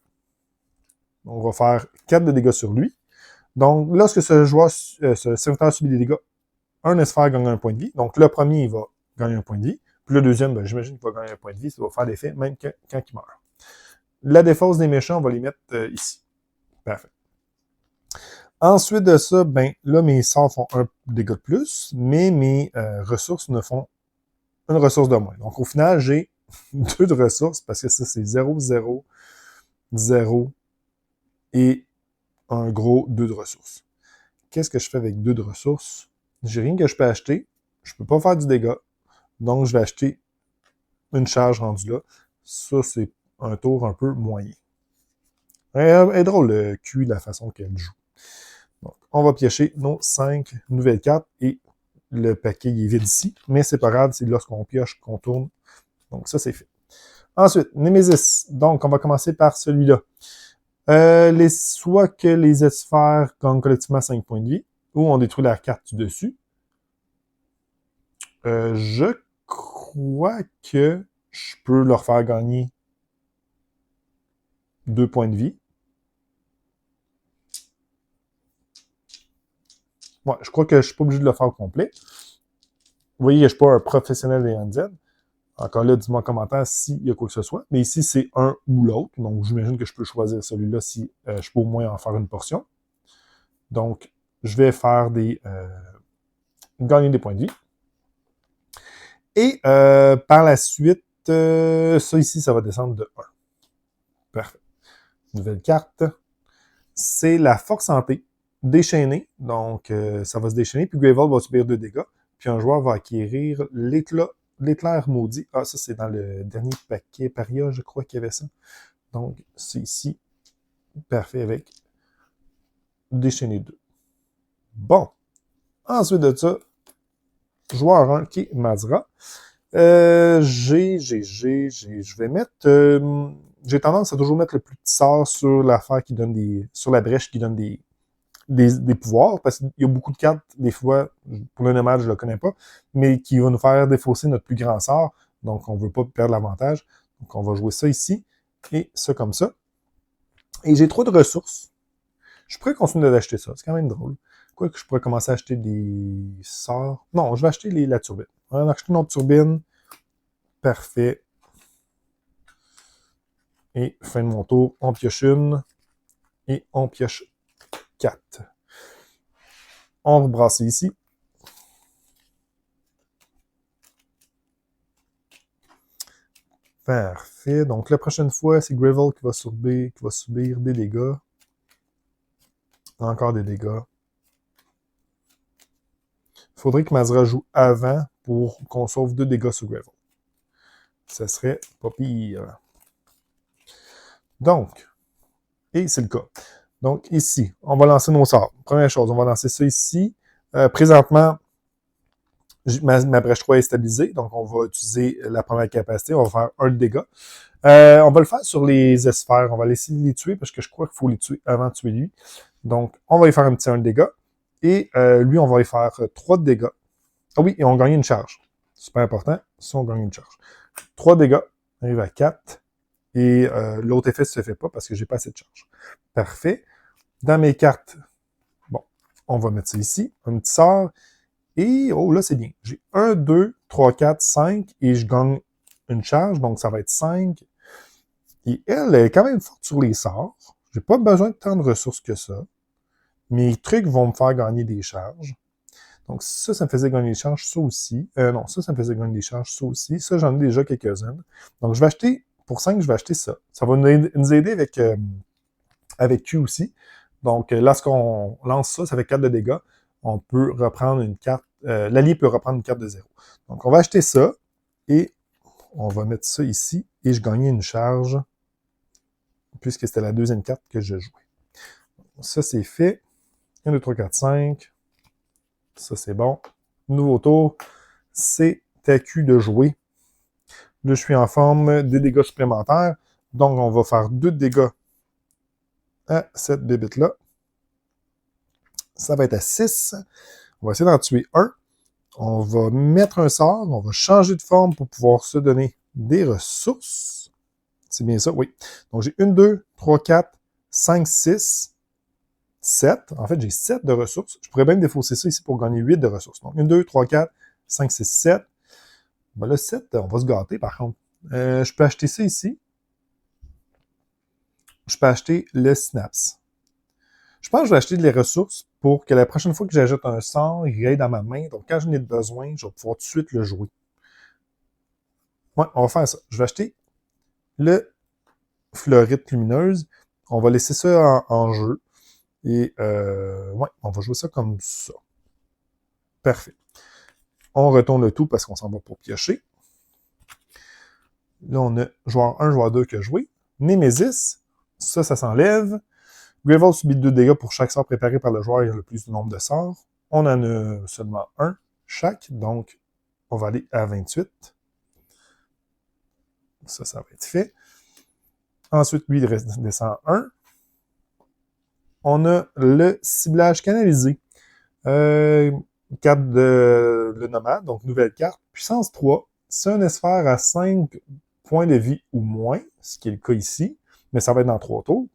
On va faire 4 de dégâts sur lui. Donc, lorsque ce serviteur subit des dégâts, un sphère gagne 1 point de vie. Donc, le premier, il va gagner 1 point de vie. Puis le deuxième, ben, j'imagine qu'il va gagner 1 point de vie. Ça va faire l'effet même quand il meurt. La défausse des méchants, on va les mettre ici. Parfait. Ensuite de ça, ben là, mes sorts font 1 dégât de plus, mais mes ressources ne font une ressource de moins. Donc, au final, j'ai 2 de ressources, parce que ça, c'est 0, 0, 0 et un gros 2 de ressources. Qu'est-ce que je fais avec 2 de ressources? J'ai rien que je peux acheter. Je peux pas faire du dégât. Donc, je vais acheter une charge rendue là. Ça, c'est un tour un peu moyen. Elle est drôle, le Q, la façon qu'elle joue. Donc, on va piocher nos 5 nouvelles cartes et le paquet il est vide ici, mais c'est pas grave, c'est lorsqu'on pioche qu'on tourne. Donc, ça, c'est fait. Ensuite, Némésis. Donc, on va commencer par celui-là. Soit que les sphères gagnent collectivement 5 points de vie, ou on détruit la carte du dessus. Je crois que je peux leur faire gagner 2 points de vie. Ouais, je crois que je suis pas obligé de le faire au complet. Vous voyez, je suis pas un professionnel des NZ. Encore là, dis-moi en commentaire s'il y a quoi que ce soit. Mais ici, c'est un ou l'autre. Donc, j'imagine que je peux choisir celui-là si je peux au moins en faire une portion. Donc, je vais faire gagner des points de vie. Et par la suite, ça ici, ça va descendre de 1. Parfait. Nouvelle carte. C'est la force santé déchaînée. Donc, ça va se déchaîner. Puis Gravel va subir 2 dégâts. Puis un joueur va acquérir l'éclair maudit. Ah, ça, c'est dans le dernier paquet Paria, je crois qu'il y avait ça. Donc, c'est ici. Parfait avec déchaîner 2. Bon. Ensuite de ça, joueur 1 qui est Mazra. Je vais mettre... j'ai tendance à toujours mettre le plus petit sort sur l'affaire qui donne sur la brèche qui donne des pouvoirs, parce qu'il y a beaucoup de cartes, des fois, pour le nommage, je le connais pas, mais qui va nous faire défausser notre plus grand sort, donc on veut pas perdre l'avantage. Donc on va jouer ça ici, et ça comme ça. Et j'ai 3 de ressources. Je pourrais continuer d'acheter ça, c'est quand même drôle. Quoi que je pourrais commencer à acheter des sorts. Non, je vais acheter la turbine. On va acheter une autre turbine. Parfait. Et fin de mon tour, on pioche une. Et on pioche 4. On va brasser ici. Parfait. Donc la prochaine fois, c'est Gravel qui va subir des dégâts. Encore des dégâts. Il faudrait que Mazra joue avant pour qu'on sauve 2 dégâts sur Gravel. Ça serait pas pire. Donc, et c'est le cas. Donc, ici, on va lancer nos sorts. Première chose, on va lancer ça ici. Présentement, ma brèche 3 est stabilisée, donc on va utiliser la première capacité. On va faire 1 de dégâts. On va le faire sur les sphères. On va laisser les tuer parce que je crois qu'il faut les tuer avant de tuer lui. Donc, on va y faire un petit 1 de dégâts. Et lui, on va y faire 3 de dégâts. Ah oui, et on gagne une charge. Super important. Ça, on gagne une charge. 3 dégâts. On arrive à 4. Et l'autre effet ne se fait pas parce que j'ai pas assez de charge. Parfait. Dans mes cartes, bon, on va mettre ça ici. Un petit sort. Et, oh là, c'est bien. J'ai 1, 2, 3, 4, 5 et je gagne une charge. Donc, ça va être 5. Et elle est quand même forte sur les sorts. J'ai pas besoin de tant de ressources que ça. Mes trucs vont me faire gagner des charges. Donc, ça me faisait gagner des charges, ça aussi. Non, ça me faisait gagner des charges, ça aussi. Ça, j'en ai déjà quelques-unes. Donc, je vais acheter, pour 5, je vais acheter ça. Ça va nous aider avec Q aussi. Donc, lorsqu'on lance ça, ça fait 4 de dégâts. On peut reprendre une carte. L'allié peut reprendre une carte de 0. Donc, on va acheter ça. Et on va mettre ça ici. Et je gagnais une charge. Puisque c'était la deuxième carte que je jouais. Ça, c'est fait. 1, 2, 3, 4, 5. Ça, c'est bon. Nouveau tour. C'est à Q de jouer. Là, je suis en forme de dégâts supplémentaires. Donc, on va faire 2 dégâts à cette bébête-là. Ça va être à 6. On va essayer d'en tuer un. On va mettre un sort. On va changer de forme pour pouvoir se donner des ressources. C'est bien ça, oui. Donc, j'ai 1, 2, 3, 4, 5, 6, 7. En fait, j'ai 7 de ressources. Je pourrais même défausser ça ici pour gagner 8 de ressources. Donc, 1, 2, 3, 4, 5, 6, 7. Ben là, 7, on va se gâter par contre. Je peux acheter ça ici. Je peux acheter le Snaps. Je pense que je vais acheter des ressources pour que la prochaine fois que j'ajoute un sort, il aille dans ma main. Donc, quand j'en ai besoin, je vais pouvoir tout de suite le jouer. Ouais, on va faire ça. Je vais acheter le Fleurite Lumineuse. On va laisser ça en jeu. Et, ouais, on va jouer ça comme ça. Parfait. On retourne le tout parce qu'on s'en va pour piocher. Là, on a joueur 1, joueur 2 qui a joué. Némésis, ça s'enlève. Gravel subit 2 dégâts pour chaque sort préparé par le joueur ayant le plus de nombre de sorts. On en a seulement un chaque, donc on va aller à 28. Ça va être fait. Ensuite, lui, il descend 1. On a le ciblage canalisé. Carte de le nomade, donc nouvelle carte. Puissance 3. C'est un sphère à 5 points de vie ou moins, ce qui est le cas ici, mais ça va être dans 3 tours.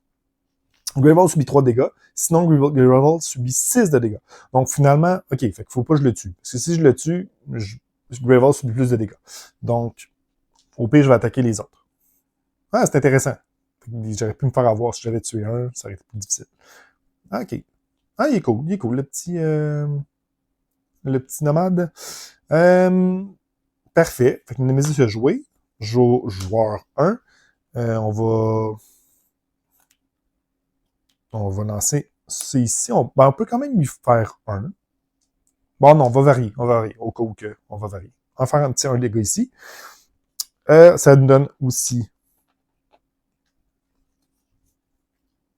Gravel subit 3 dégâts, sinon Gravel subit 6 de dégâts. Donc finalement, ok, fait qu'il faut pas que je le tue. Parce que si je le tue, Gravel subit plus de dégâts. Donc, Au pire, je vais attaquer les autres. Ah, c'est intéressant. J'aurais pu me faire avoir si j'avais tué un, ça aurait été plus difficile. Ah, OK. Ah, il est cool, le petit nomade. Euh, Parfait. Fait que Nemesis a joué. Joueur 1. On va lancer ça ici. On peut quand même lui faire un. Bon, non, on va varier. On va varier. Au cas où que, on va varier. On va faire un petit 1 dégât ici. Ça nous donne aussi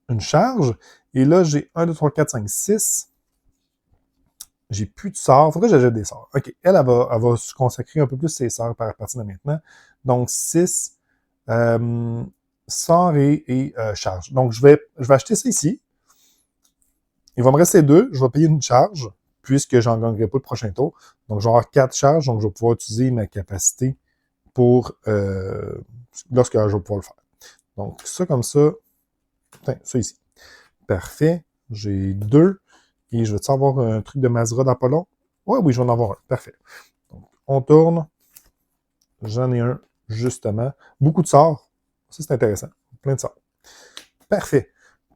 une charge. Et là, j'ai 1, 2, 3, 4, 5, 6. J'ai plus de sorts. Faudrait que j'ajoute des sorts. OK. Elle va se consacrer un peu plus ses sorts par partir de maintenant. Donc, 6 sorts et charge. Donc, je vais acheter ça ici. Il va me rester 2. Je vais payer une charge, puisque j'en gagnerai pas le prochain tour. Donc, je vais avoir 4 charges. Donc, je vais pouvoir utiliser ma capacité pour lorsque je vais pouvoir le faire. Donc, ça comme ça. Tiens, ça ici. Parfait. J'ai 2. Et je vais-tu avoir un truc de Mazra dans pas long? Oui, je vais en avoir un. Parfait. Donc, on tourne. J'en ai un, justement. Beaucoup de sorts. Ça, c'est intéressant. Plein de sorts. Parfait.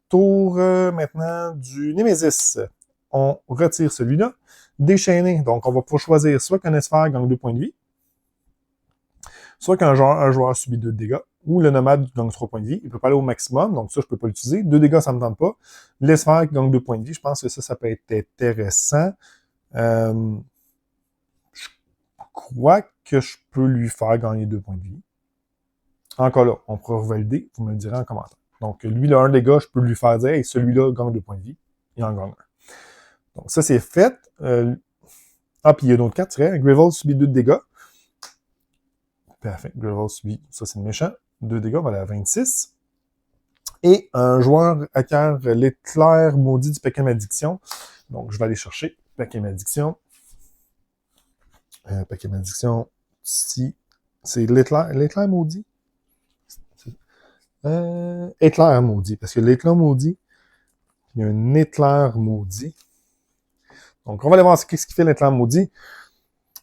Tour maintenant du Némésis. On retire celui-là. Déchaîné. Donc, on va pouvoir choisir soit qu'un esphère gagne 2 points de vie, soit qu'un joueur subit 2 dégâts, ou le nomade gagne 3 points de vie. Il ne peut pas aller au maximum, donc ça, je ne peux pas l'utiliser. 2 dégâts, ça ne me tente pas. L'esphère qui gagne 2 points de vie, je pense que ça peut être intéressant. Je crois que je peux lui faire gagner 2 points de vie. Encore là, on pourra revalider, vous me le direz en commentaire. Donc, lui, le 1 dégât, je peux lui faire dire, hey, celui-là gagne 2 points de vie. Il en gagne 1. Donc, ça, c'est fait. Puis il y a une autre carte, c'est vrai. Gravel subit 2 dégâts. Parfait. Gravel subit, ça, c'est le méchant. 2 dégâts, voilà, 26. Et un joueur acquiert l'éclair maudit du paquet malédiction. Donc, je vais aller chercher paquet malédiction. Paquet malédiction, si c'est l'éclair maudit. Éclair maudit, parce que l'éclair maudit, il y a un éclair maudit. Donc, on va aller voir ce qui fait l'éclair maudit.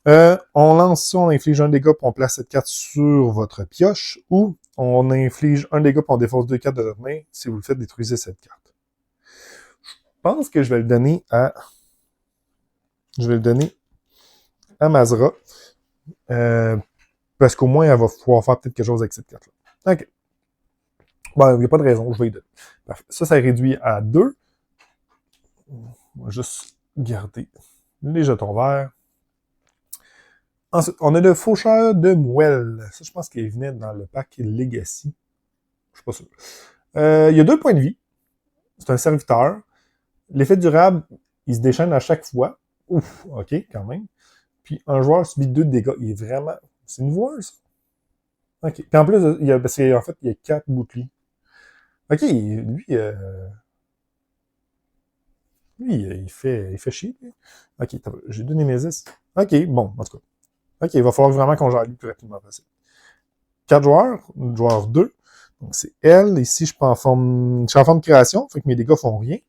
On lance ça, on inflige un dégât, puis on place cette carte sur votre pioche, ou on inflige un dégât, puis on défausse 2 cartes de votre main. Si vous le faites, détruisez cette carte. Je pense que je vais le donner à Mazra. Parce qu'au moins, elle va pouvoir faire peut-être quelque chose avec cette carte-là. OK. Bon, il n'y a pas de raison, je vais y donner. Parfait. Ça réduit à 2. On va juste garder les jetons verts. Ensuite, on a le faucheur de moelle. Ça, je pense qu'il venait dans le pack Legacy. Je suis pas sûr. Il y a 2 points de vie. C'est un serviteur. L'effet durable, il se déchaîne à chaque fois. Ouf, OK, quand même. Puis un joueur subit 2 dégâts. Il est vraiment... C'est nouveau, ça? OK. Puis en plus, parce qu'en fait, il y a 4 boucliers. OK, lui, il fait chier. OK, j'ai 2 Némésis. OK, bon, en tout cas. OK, il va falloir vraiment qu'on gère lui plus rapidement possible. 4 joueurs, joueur 2. Donc, c'est elle. Ici, je suis en forme de création, fait que mes dégâts font rien.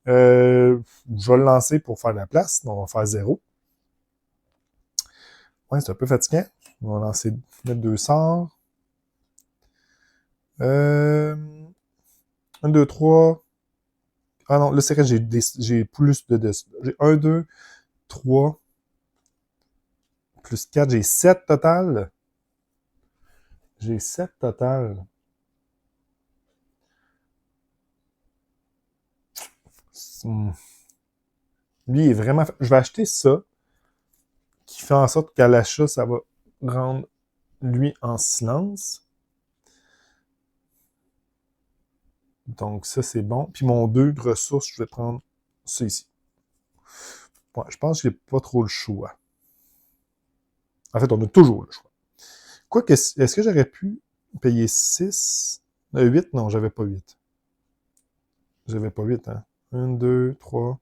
Je vais le lancer pour faire de la place. Donc, on va faire 0. Ouais, c'est un peu fatigant. On va mettre 2 sorts. 1, 2, 3. Ah non, là, c'est vrai, j'ai plus de... J'ai 1, 2, 3, plus 4, j'ai 7 total. J'ai 7 total. Lui, il est vraiment... Je vais acheter ça, qui fait en sorte qu'à l'achat, ça va rendre lui en silence. Donc, ça, c'est bon. Puis mon 2 de ressources, je vais prendre ça ici. Ouais, je pense que j'ai pas trop le choix. En fait, on a toujours le choix. Quoique, est-ce que j'aurais pu payer 6? 8? Non, j'avais pas 8. J'avais pas 8, hein. 1, 2, 3.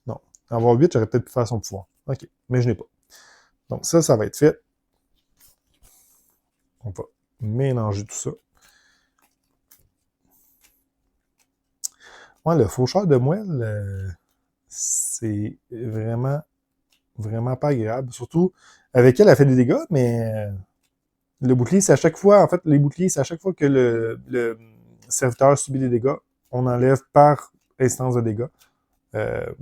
Non. Avoir 8, j'aurais peut-être pu faire son pouvoir. OK. Mais je n'ai pas. Donc, ça va être fait. On va mélanger tout ça. Ouais, le faucheur de moelle, c'est vraiment, vraiment pas agréable. Surtout, avec elle fait des dégâts, mais Le bouclier, c'est à chaque fois, en fait, les boucliers, c'est à chaque fois que le serviteur subit des dégâts, on enlève par instance de dégâts, euh,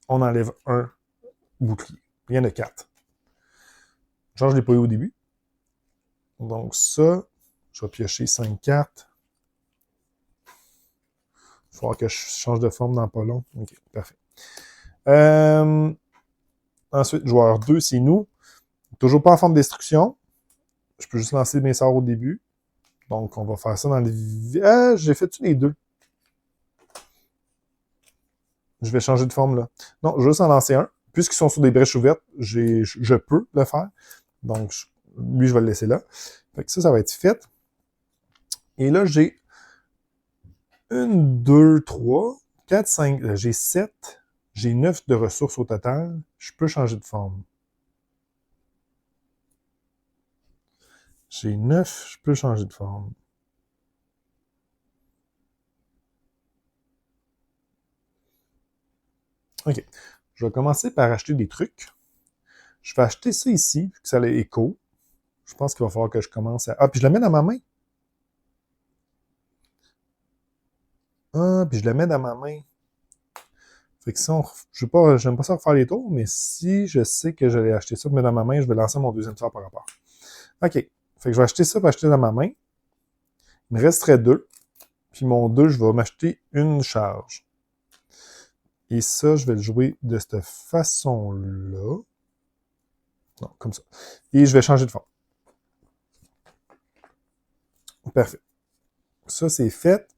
on enlève un bouclier. Il y en a 4. Genre, je ne l'ai pas eu au début. Donc ça, je vais piocher 5 cartes. Il va falloir que je change de forme dans pas long. OK, parfait. Ensuite, joueur 2, c'est nous. Toujours pas en forme de destruction. Je peux juste lancer mes sorts au début. Donc, on va faire ça dans les... Ah, j'ai fait-tu les deux? Je vais changer de forme, là. Non, je vais juste en lancer un. Puisqu'ils sont sur des brèches ouvertes, je peux le faire. Donc, lui, je vais le laisser là. Fait que ça va être fait. Et là, j'ai 1, 2, 3, 4, 5, j'ai 7, j'ai 9 de ressources au total. Je peux changer de forme. J'ai 9, je peux changer de forme. OK. Je vais commencer par acheter des trucs. Je vais acheter ça ici, vu que ça a écho. Je pense qu'il va falloir que je commence à... Ah, puis je la mets dans ma main. Ah, puis je la mets dans ma main. Fait que si on... j'aime pas ça refaire les tours, mais si je sais que j'allais acheter ça, mettre dans ma main, je vais lancer mon deuxième sort par rapport. OK. Fait que je vais acheter ça pour acheter dans ma main. Il me resterait 2. Puis mon 2, je vais m'acheter une charge. Et ça, je vais le jouer de cette façon-là. Non, comme ça. Et je vais changer de forme. Parfait. Ça, c'est fait.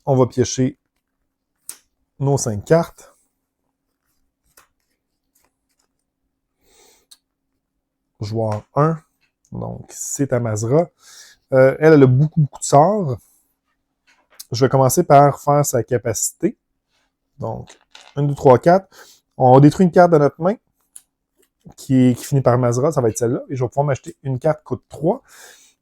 On va piocher nos 5 cartes. Joueur 1. Donc, c'est Amazra. Elle a beaucoup de sorts. Je vais commencer par faire sa capacité. Donc, 1, 2, 3, 4. On détruit une carte de notre main qui finit par Mazra, ça va être celle-là. Et je vais pouvoir m'acheter une carte qui coûte 3.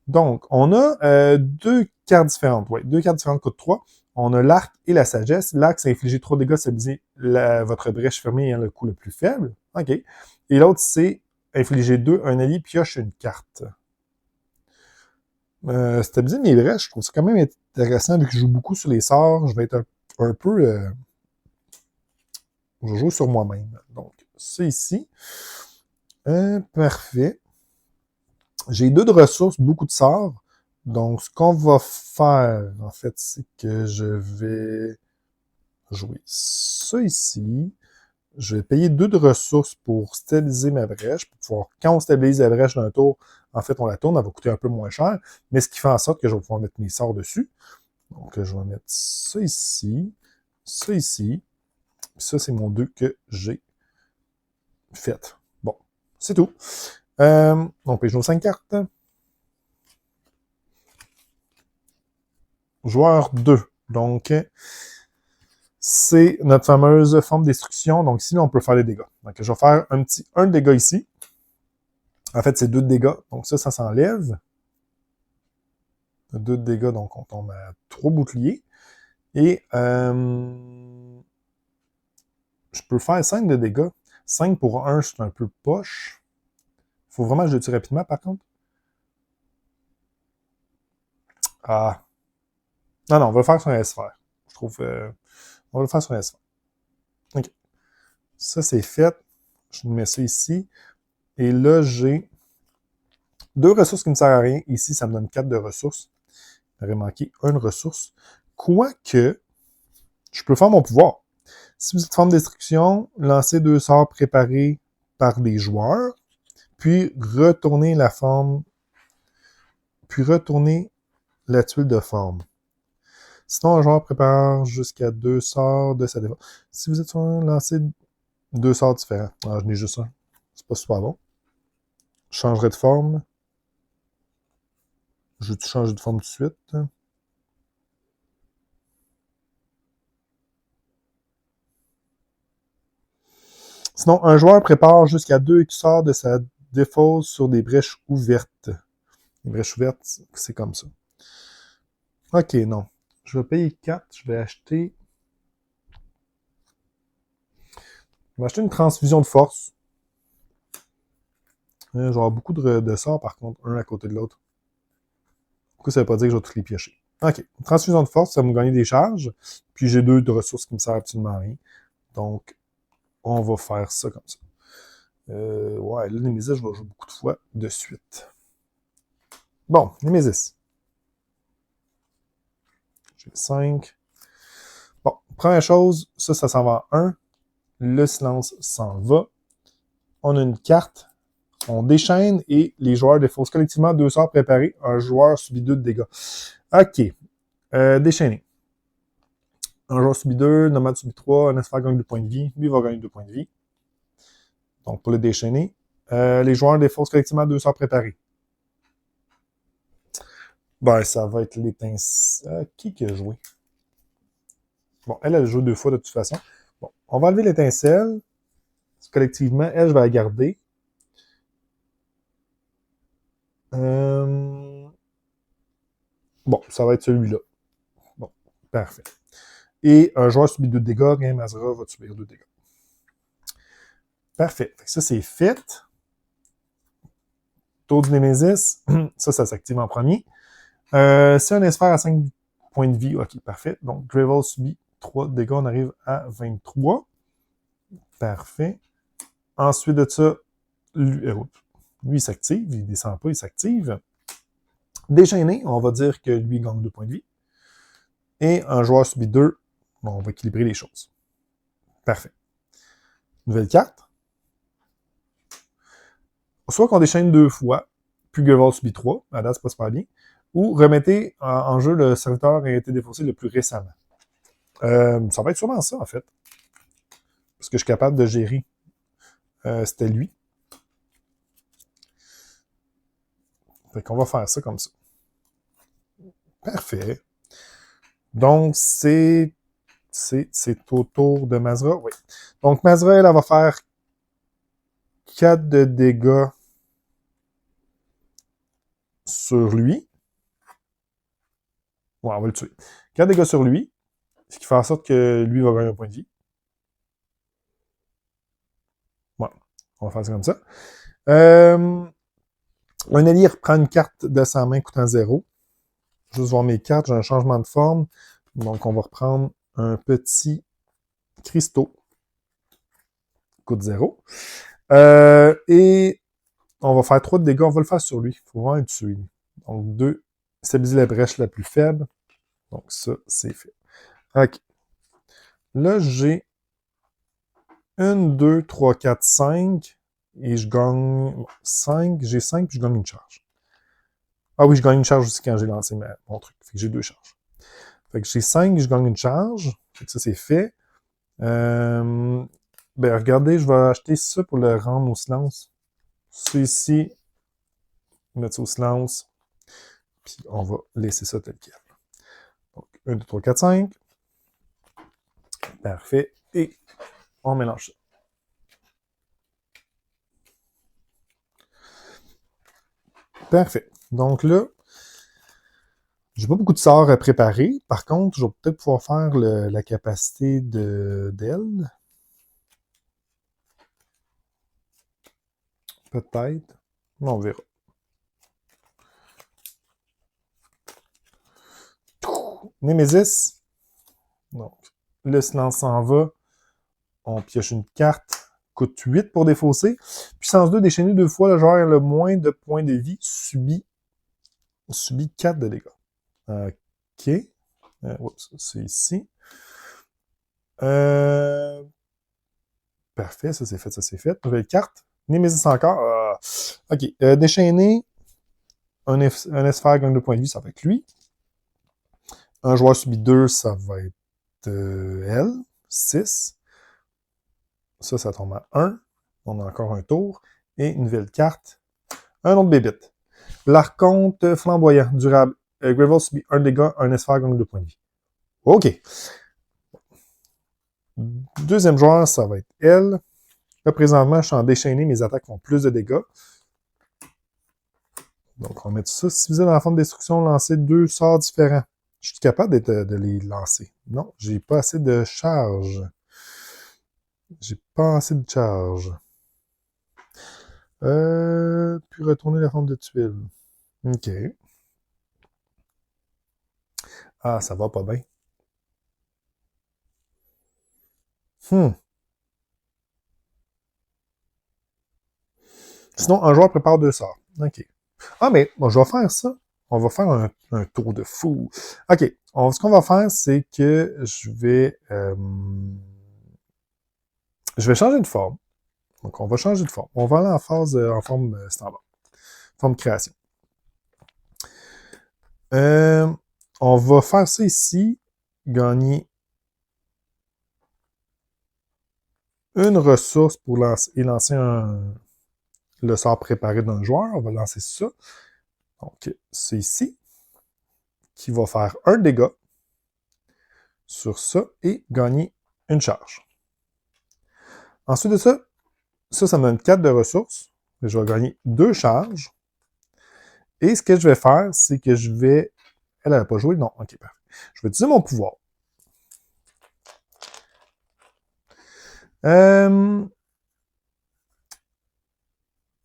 Donc, on a deux cartes différentes. Ouais, deux cartes différentes coûtent 3. On a l'arc et la sagesse. L'arc, c'est infliger 3 dégâts, stabiliser votre brèche fermée ayant le coût le plus faible. OK. Et l'autre, c'est infliger 2, un allié pioche une carte. Stabiliser mes brèches, je trouve ça quand même intéressant vu que je joue beaucoup sur les sorts. Je vais être un peu... je joue sur moi-même. Donc, ça ici. Parfait. J'ai 2 de ressources, beaucoup de sorts. Donc, ce qu'on va faire, en fait, c'est que je vais jouer ça ici. Je vais payer 2 de ressources pour stabiliser ma brèche. Pour pouvoir, quand on stabilise la brèche d'un tour, en fait, on la tourne, elle va coûter un peu moins cher. Mais ce qui fait en sorte que je vais pouvoir mettre mes sorts dessus. Donc, je vais mettre ça ici, ça ici. Puis ça, c'est mon 2 que j'ai fait. Bon, c'est tout. On pêche nos 5 cartes. Joueur 2. Donc, c'est notre fameuse forme de destruction. Donc, ici, là, on peut faire des dégâts. Donc, je vais faire un petit 1 de dégâts ici. En fait, c'est 2 de dégâts. Donc, ça s'enlève. 2 de dégâts, donc on tombe à 3 boucliers. Et je peux faire 5 de dégâts. 5 pour 1, c'est un peu poche. Il faut vraiment que je le tue rapidement, par contre. Ah. Non, on va le faire sur un S-Faire. Je trouve... on va le faire sur un S-Faire. OK. Ça, c'est fait. Je mets ça ici. Et là, j'ai 2 ressources qui ne me servent à rien. Ici, ça me donne 4 de ressources. J'aurais manqué une ressource. Quoique, je peux faire mon pouvoir. Si vous êtes forme de destruction, lancez 2 sorts préparés par des joueurs, puis retournez la forme, puis retournez la tuile de forme. Sinon, un joueur prépare jusqu'à 2 sorts de sa défense. Si vous êtes lancez 2 sorts différents. Ah, je n'ai juste un. C'est pas super bon. Je changerai de forme. Je vais changer de forme tout de suite. Sinon, un joueur prépare jusqu'à 2 sorts de sa défausse sur des brèches ouvertes. Les brèches ouvertes, c'est comme ça. OK, non. Je vais payer 4. Je vais acheter... Je vais acheter une transfusion de force. Je vais avoir beaucoup de sorts, par contre, un à côté de l'autre. Du coup, ça veut pas dire que je vais tous les piocher. OK. Transfusion de force, ça va me gagner des charges. Puis j'ai 2 de ressources qui me servent absolument à rien. Donc, on va faire ça comme ça. Ouais, là, Nemesis, je vais jouer beaucoup de fois de suite. Bon, Nemesis. J'ai 5. Bon, première chose, ça s'en va en 1. Le silence s'en va. On a une carte. On déchaîne et les joueurs défaussent collectivement 2 sorts préparés. Un joueur subit 2 de dégâts. OK. Déchaîner. Un joueur subit 2, nomade subit 3, un espoir gagne 2 points de vie. Lui va gagner 2 points de vie. Donc, pour le déchaîner. Les joueurs défaussent collectivement 2 sorts préparés. Ben, ça va être l'étincelle. Qui a joué? Bon, elle joue 2 fois de toute façon. Bon, on va enlever l'étincelle. Collectivement, elle, je vais la garder. Bon, ça va être celui-là. Bon, parfait. Et un joueur subit 2 dégâts, Game Azra va subir 2 dégâts. Parfait. Fait que ça, c'est fait. Taux du Nemesis, ça s'active en premier. Si un esphère à 5 points de vie, ok, parfait. Donc, Gravel subit 3 dégâts, on arrive à 23. Parfait. Ensuite de ça, lui il s'active, il descend pas, il s'active. Déchaîné, on va dire que lui gagne 2 points de vie. Et un joueur subit 2, bon, on va équilibrer les choses. Parfait. Nouvelle carte. Soit qu'on déchaîne 2 fois, puis Gravel subit 3, à date, c'est pas super bien, ou remettez en jeu le serviteur qui a été défaussé le plus récemment. Ça va être sûrement ça, en fait. Parce que je suis capable de gérer. C'était lui. Fait qu'on va faire ça comme ça. Parfait. Donc, c'est au tour de Mazra. Oui. Donc, Mazra, elle va faire 4 de dégâts sur lui. Ouais, on va le tuer. 4 dégâts sur lui, ce qui fait en sorte que lui va gagner un point de vie. Ouais, on va faire ça comme ça. Un allié reprend une carte de sa main coûtant 0. Juste voir mes cartes, j'ai un changement de forme. Donc, on va reprendre un petit cristaux. Coûte 0. Et on va faire 3 de dégâts. On va le faire sur lui. Il faut vraiment le tuer. Donc, 2. Stabiliser la brèche la plus faible. Donc, ça, c'est fait. OK. Là, j'ai 1, 2, 3, 4, 5. Et je gagne 5. J'ai 5, puis je gagne une charge. Ah oui, je gagne une charge aussi quand j'ai lancé mon truc. Fait que j'ai 2 charges. Fait que j'ai 5, je gagne une charge. Fait que ça, c'est fait. Ben, regardez, je vais acheter ça pour le rendre au silence. Ça ici, mettre ça au silence. Puis on va laisser ça tel quel. Donc, 1, 2, 3, 4, 5. Parfait. Et on mélange ça. Parfait. Donc là, j'ai pas beaucoup de sorts à préparer. Par contre, je vais peut-être pouvoir faire la capacité d'elle. Peut-être. On verra. Nemesis. Donc, le silence s'en va. On pioche une carte. Coûte 8 pour défausser. Puissance 2, déchaîné 2 fois. Le joueur le moins de points de vie subit 4 de dégâts. OK. Oups, c'est ici. Parfait, ça c'est fait, ça c'est fait. Nouvelle carte. Nemesis encore. OK. Déchaîné. Un esphère gagne 2 points de vie, ça va être lui. Un joueur subit 2, ça va être elle. 6. Ça tombe à 1. On a encore un tour. Et une nouvelle carte. Un autre bébite. L'archonte flamboyant, durable. Gravel subit 1 dégât, un esphère gagne 2 points de vie. OK. Deuxième joueur, ça va être elle. Là, présentement, je suis en déchaîné, mes attaques font plus de dégâts. Donc, on va mettre ça. Si vous êtes dans la forme de destruction, lancez 2 sorts différents. Je suis capable de les lancer. Non, j'ai pas assez de charge. J'ai pas assez de charge. puis retourner la forme de tuile. OK. Ah, ça va pas bien. Sinon, un joueur prépare 2 sorts. OK. Ah, mais bon, je vais faire ça. On va faire un tour de fou. OK. Ce qu'on va faire, c'est que je vais changer de forme. Donc, on va changer de forme. On va aller en phase en forme standard. Forme création. On va faire ça ici. Gagner une ressource pour lancer le sort préparé d'un joueur. On va lancer ça. Donc, c'est ici qui va faire un dégât sur ça et gagner une charge. Ensuite de ça, ça me donne 4 de ressources. Je vais gagner 2 charges. Et ce que je vais faire, c'est que je vais... Elle n'a pas joué? Non. OK, parfait. Je vais utiliser mon pouvoir.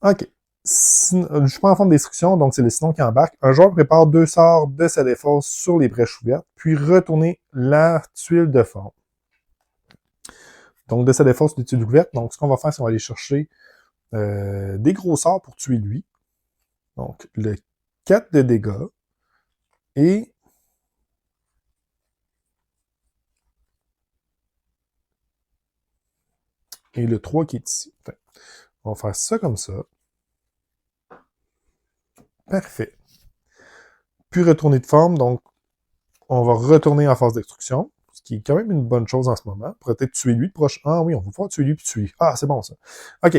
OK. Je prends en forme d'instruction, donc c'est le sinon qui embarque. Un joueur prépare 2 sorts de sa défausse sur les brèches ouvertes, puis retourner la tuile de forme. Donc, de sa défausse, des tuiles ouvertes. Donc, ce qu'on va faire, c'est qu'on va aller chercher des gros sorts pour tuer lui. Donc, le 4 de dégâts et le 3 qui est ici. Enfin, on va faire ça comme ça. Parfait. Puis retourner de forme, donc on va retourner en phase d'extruction, ce qui est quand même une bonne chose en ce moment. Peut-être tuer lui de proche. Ah oui, on va pouvoir tuer lui puis tuer. Ah, c'est bon ça. OK.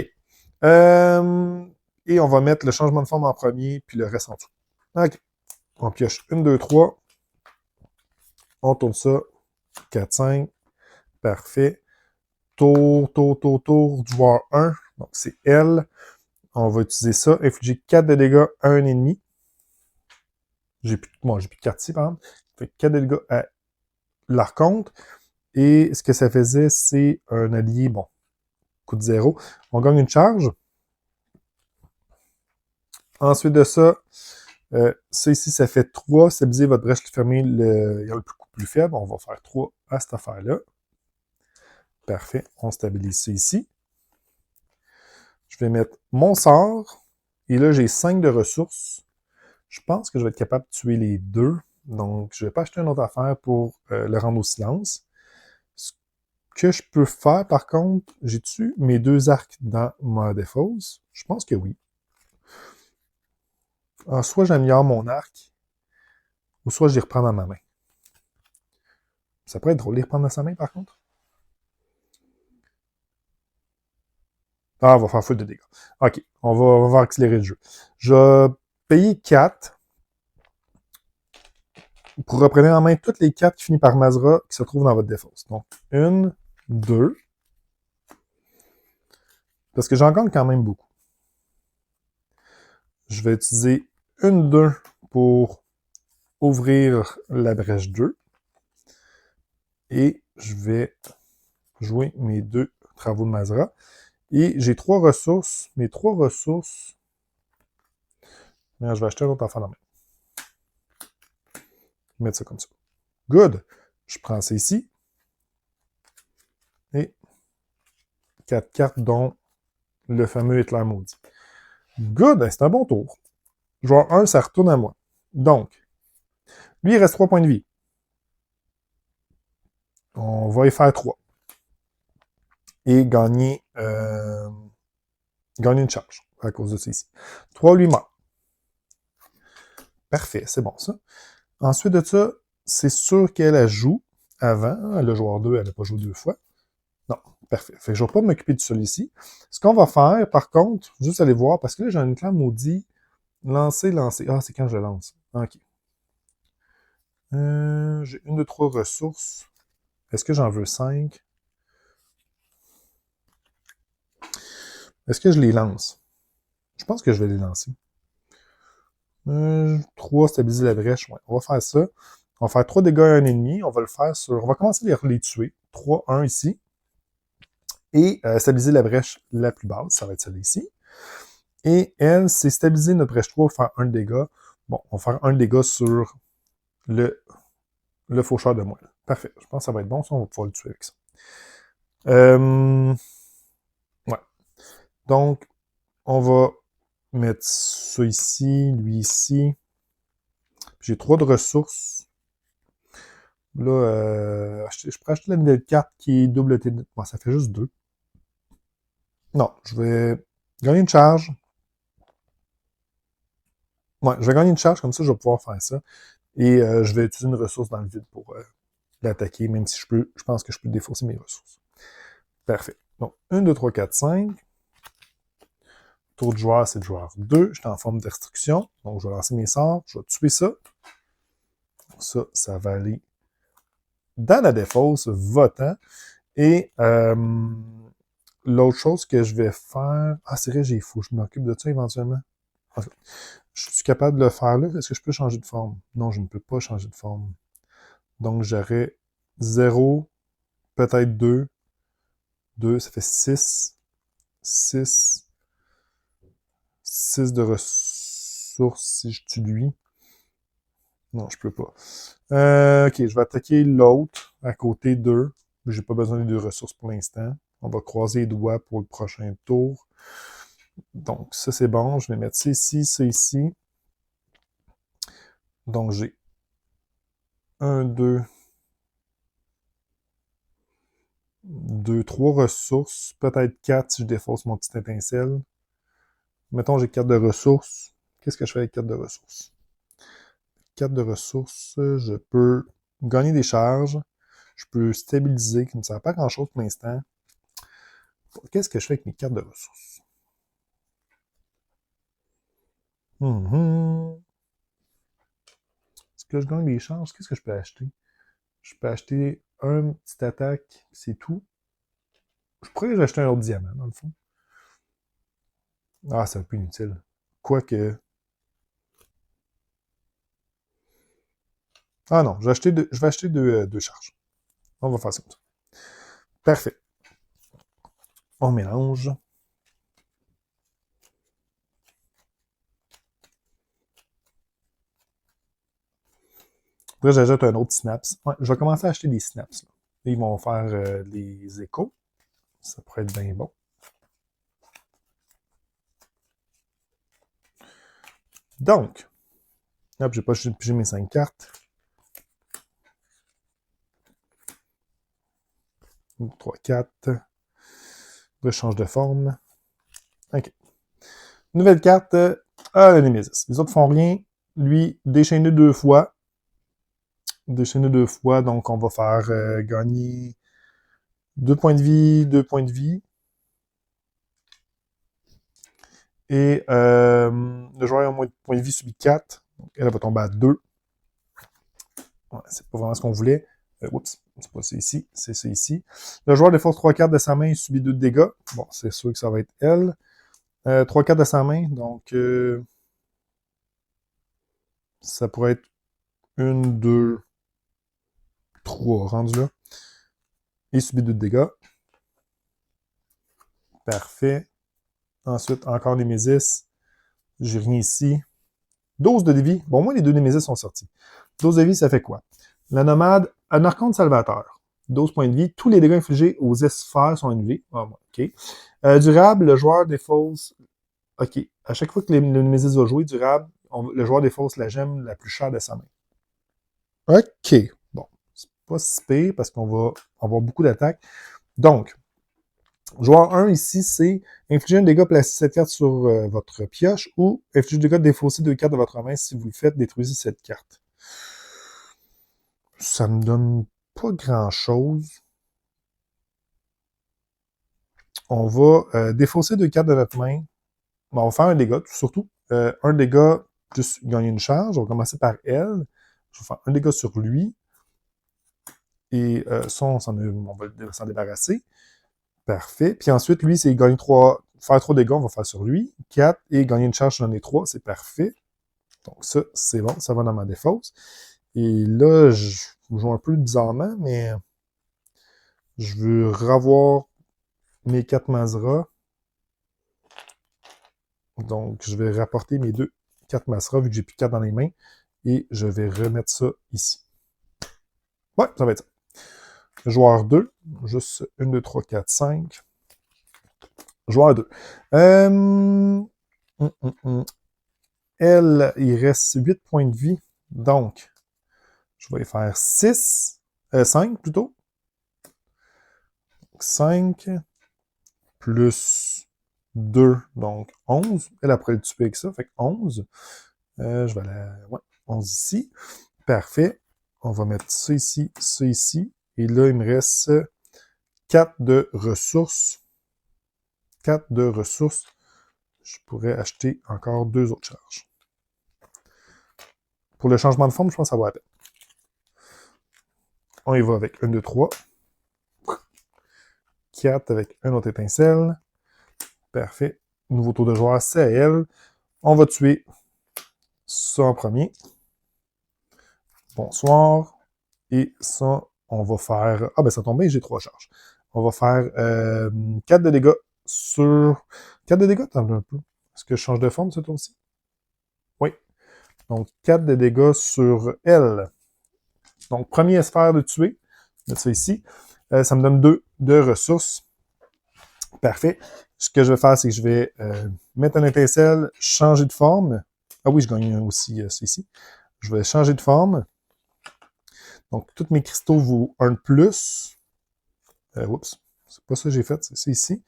Et on va mettre le changement de forme en premier, puis le reste en dessous. OK. On pioche 1, 2, 3. On tourne ça. 4, 5. Parfait. Tour du joueur 1. Donc c'est elle. On va utiliser ça. Infliger 4 de dégâts à un ennemi. J'ai plus de cartes ici, par exemple. Fait 4 de dégâts à l'archonte. Et ce que ça faisait, c'est un allié, bon, coup de 0. On gagne une charge. Ensuite de ça, ça ici, ça fait 3. Stabiliser votre brèche fermée, il y a le coup plus faible. On va faire 3 à cette affaire-là. Parfait. On stabilise ça ici. Je vais mettre mon sort. Et là, j'ai 5 de ressources. Je pense que je vais être capable de tuer les deux. Donc, je ne vais pas acheter une autre affaire pour le rendre au silence. Ce que je peux faire, par contre, j'ai-tu mes 2 arcs dans ma défausse? Je pense que oui. Alors, soit j'améliore mon arc, ou soit je les reprends dans ma main. Ça pourrait être drôle de les reprendre dans sa main, par contre. Ah, on va faire full de dégâts. OK, on va accélérer le jeu. Je vais payer 4 pour reprendre en main toutes les 4 qui finissent par Mazra qui se trouvent dans votre défausse. Donc, 1, 2. Parce que j'en gagne quand même beaucoup. Je vais utiliser une 2 pour ouvrir la brèche 2. Et je vais jouer mes 2 travaux de Mazra. Et j'ai 3 ressources. Mes 3 ressources... Mais je vais acheter un autre enfant dans la main. Mettre ça comme ça. Good. Je prends ça ici. Et 4 cartes, dont le fameux Hitler maudit. Good. C'est un bon tour. Joueur 1, ça retourne à moi. Donc, lui, il reste 3 points de vie. On va y faire 3. Et gagner une charge à cause de ça ici. 3 lui meurt. Parfait, c'est bon ça. Ensuite de ça, c'est sûr qu'elle joue avant. Le joueur 2, elle n'a pas joué 2 fois. Non, parfait. Fait que je ne vais pas m'occuper de celui-ci. Ce qu'on va faire, par contre, juste aller voir, parce que là, j'ai un clan maudit. Lancer. Ah, c'est quand je lance. OK. J'ai 1 de 3 ressources. Est-ce que j'en veux 5? Est-ce que je les lance? Je pense que je vais les lancer. 3, stabiliser la brèche. Ouais, on va faire ça. On va faire 3 dégâts à un ennemi. On va le faire sur... On va commencer à les tuer. 3, 1 ici. Et stabiliser la brèche la plus basse. Ça va être celle-là ici. Et elle, c'est stabiliser notre brèche 3 pour faire un dégât. Bon, on va faire un dégât sur le faucheur de moelle. Parfait. Je pense que ça va être bon, ça, on va pouvoir le tuer avec ça. Ouais. Donc, on va mettre ça ici, lui ici. J'ai 3 de ressources. Là, je pourrais acheter la nouvelle carte qui est double T. Bon, ça fait juste 2. Non, je vais gagner une charge. Ouais, je vais gagner une charge, comme ça, je vais pouvoir faire ça. Et je vais utiliser une ressource dans le vide pour l'attaquer, même si je pense que je peux défausser mes ressources. Parfait. Donc, 1, 2, 3, 4, 5. Tour de joueur, c'est le joueur 2. Je suis en forme de restriction. Donc, je vais lancer mes sorts. Je vais tuer ça. Ça va aller dans la défausse, votant. Et l'autre chose que je vais faire... Ah, c'est vrai, il faut que je m'occupe de ça éventuellement. Okay. Je suis capable de le faire là. Est-ce que je peux changer de forme? Non, je ne peux pas changer de forme. Donc, j'aurais 0, peut-être 2. 2, ça fait 6. 6. 6 de ressources si je tue lui. Non, je peux pas. Ok, je vais attaquer l'autre à côté d'eux. J'ai pas besoin des 2 ressources pour l'instant. On va croiser les doigts pour le prochain tour. Donc, ça, c'est bon. Je vais mettre ça ici, ça ici. Donc, j'ai 1, 2, 2, 3 ressources. Peut-être 4 si je défausse mon petit étincelle. Mettons, j'ai 4 de ressources. Qu'est-ce que je fais avec 4 de ressources? 4 de ressources, je peux gagner des charges. Je peux stabiliser, qui ne sert pas à grand-chose pour l'instant. Qu'est-ce que je fais avec mes cartes de ressources? Est-ce que je gagne des charges? Qu'est-ce que je peux acheter? Je peux acheter un petit attaque, c'est tout. Je pourrais acheter un autre diamant, dans le fond. Ah, c'est un peu inutile. Quoique... Ah non, je vais acheter deux charges. On va faire ça comme ça. Parfait. On mélange. Après, j'ajoute un autre synapse. Ouais, je vais commencer à acheter des synapses. Là. Ils vont faire les échos. Ça pourrait être bien bon. Donc, hop, j'ai pas pigé mes 5 cartes. 3, 4. Je change de forme. OK. Nouvelle carte. Le Nemesis. Les autres font rien. Lui, déchaîné 2 fois. Déchaîné 2 fois, donc on va faire gagner 2 points de vie, 2 points de vie. Et le joueur a moins de points de vie subit 4. Donc elle va tomber à 2. Ouais, c'est pas vraiment ce qu'on voulait. Oups, c'est pas ça ici, c'est ça ici. Le joueur défausse 3 cartes de sa main, il subit 2 de dégâts. Bon, c'est sûr que ça va être elle. 3 cartes de sa main, donc ça pourrait être 1, 2, 3, rendu là. Il subit 2 de dégâts. Parfait. Ensuite, encore Nemesis. J'ai rien ici. 12 de vie. Bon, moi, les 2 Nemesis sont sortis. 12 de vie, ça fait quoi? La nomade, un archonte salvateur. 12 points de vie. Tous les dégâts infligés aux sphères sont annulés. Ah, bon, OK. Durable, le joueur défausse... OK. À chaque fois que le Nemesis va jouer durable, le joueur défausse la gemme la plus chère de sa main. OK. Bon. C'est pas si pire parce qu'on va avoir beaucoup d'attaques. Donc, joueur 1 ici, c'est infliger un dégât, placer cette carte sur votre pioche ou infliger un dégât, défausser 2 cartes de votre main. Si vous le faites, détruisez cette carte. Ça me donne pas grand-chose. On va défausser 2 cartes de notre main. Bon, on va faire un dégât, surtout. Un dégât plus gagner une charge. On va commencer par elle. Je vais faire un dégât sur lui. Et ça, on va s'en débarrasser. Parfait. Puis ensuite, lui, c'est gagner 3, faire 3 dégâts, on va faire sur lui. 4 et gagner une charge, j'en ai 3, c'est parfait. Donc ça, c'est bon, ça va dans ma défausse. Et là, je joue un peu bizarrement, mais je veux revoir mes 4 Mazra. Donc, je vais rapporter mes 4 Masra, vu que j'ai plus 4 dans les mains. Et je vais remettre ça ici. Ouais, ça va être ça. Joueur 2, juste 1, 2, 3, 4, 5. Joueur 2. Elle, il reste 8 points de vie. Donc, je vais faire 5 plutôt. 5 plus 2, donc 11. Elle pourrait le tuer avec ça, fait que 11. Je vais la... Ouais, 11 ici. Parfait. On va mettre ça ici, ça ici. Et là, il me reste 4 de ressources. 4 de ressources. Je pourrais acheter encore 2 autres charges. Pour le changement de forme, je pense que ça va la peine. On y va avec 1, 2, 3. 4 avec un autre étincelle. Parfait. Nouveau tour de joueur, c'est à elle. On va tuer ça en premier. Bonsoir. Et ça, on va faire... Ah ben ça tombe bien, j'ai 3 charges. On va faire 4 de dégâts sur... 4 de dégâts, t'en as un peu. Est-ce que je change de forme, ça, toi aussi? Oui. Donc, 4 de dégâts sur elle. Donc, premier sphère de tuer. Je vais mettre ça ici. Ça me donne 2 de ressources. Parfait. Ce que je vais faire, c'est que je vais mettre un étincelle, changer de forme. Ah oui, je gagne aussi ça ici. Je vais changer de forme. Donc, tous mes cristaux vaut 1 de plus. Oups, c'est pas ça que j'ai fait, c'est ça ici.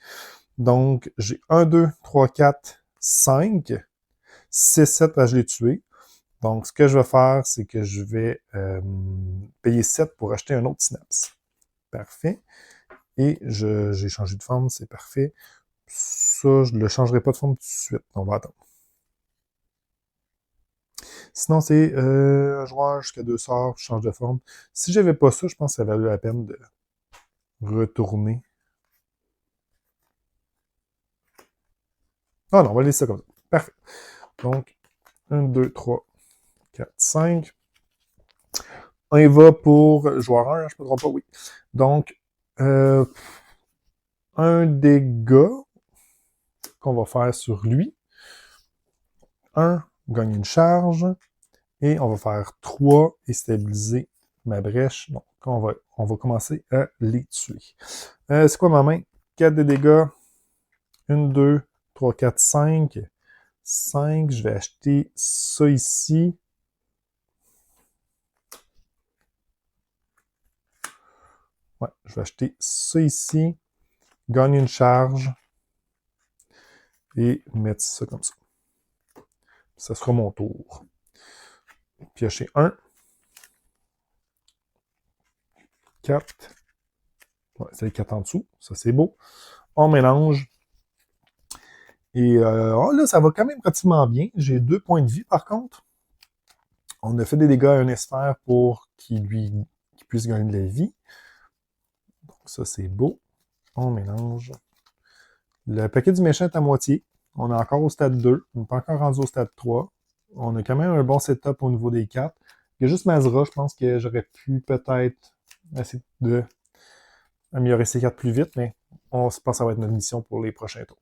Donc, j'ai 1, 2, 3, 4, 5, 6, 7, je l'ai tué. Donc, ce que je vais faire, c'est que je vais payer 7 pour acheter un autre synapse. Parfait. Et j'ai changé de forme, c'est parfait. Ça, je ne le changerai pas de forme tout de suite. On va attendre. Sinon, c'est un joueur jusqu'à 2 sorts, je change de forme. Si j'avais pas ça, je pense que ça valait la peine de retourner. Ah non, on va laisser ça comme ça. Parfait. Donc, 1, 2, 3, 4, 5. On y va pour joueur 1, je ne me trompe pas, oui. Donc, un dégât qu'on va faire sur lui. 1, gagne une charge. Et on va faire 3 et stabiliser ma brèche. Donc, on va commencer à les tuer. C'est quoi ma main? 4 de dégâts. 1, 2, 3, 4, 5. 5. Je vais acheter ça ici. Ouais, je vais acheter ça ici. Gagner une charge. Et mettre ça comme ça. Ça sera mon tour. Piocher 1. 4. Ouais, c'est les 4 en dessous. Ça, c'est beau. On mélange. Et là, ça va quand même relativement bien. J'ai 2 points de vie, par contre. On a fait des dégâts à un esphère pour qu'il puisse gagner de la vie. Donc ça, c'est beau. On mélange. Le paquet du méchant est à moitié. On est encore au stade 2. On n'est pas encore rendu au stade 3. On a quand même un bon setup au niveau des cartes. Il y a juste Mazra, je pense que j'aurais pu peut-être essayer de améliorer ces cartes plus vite, mais on pense que ça va être notre mission pour les prochains tours.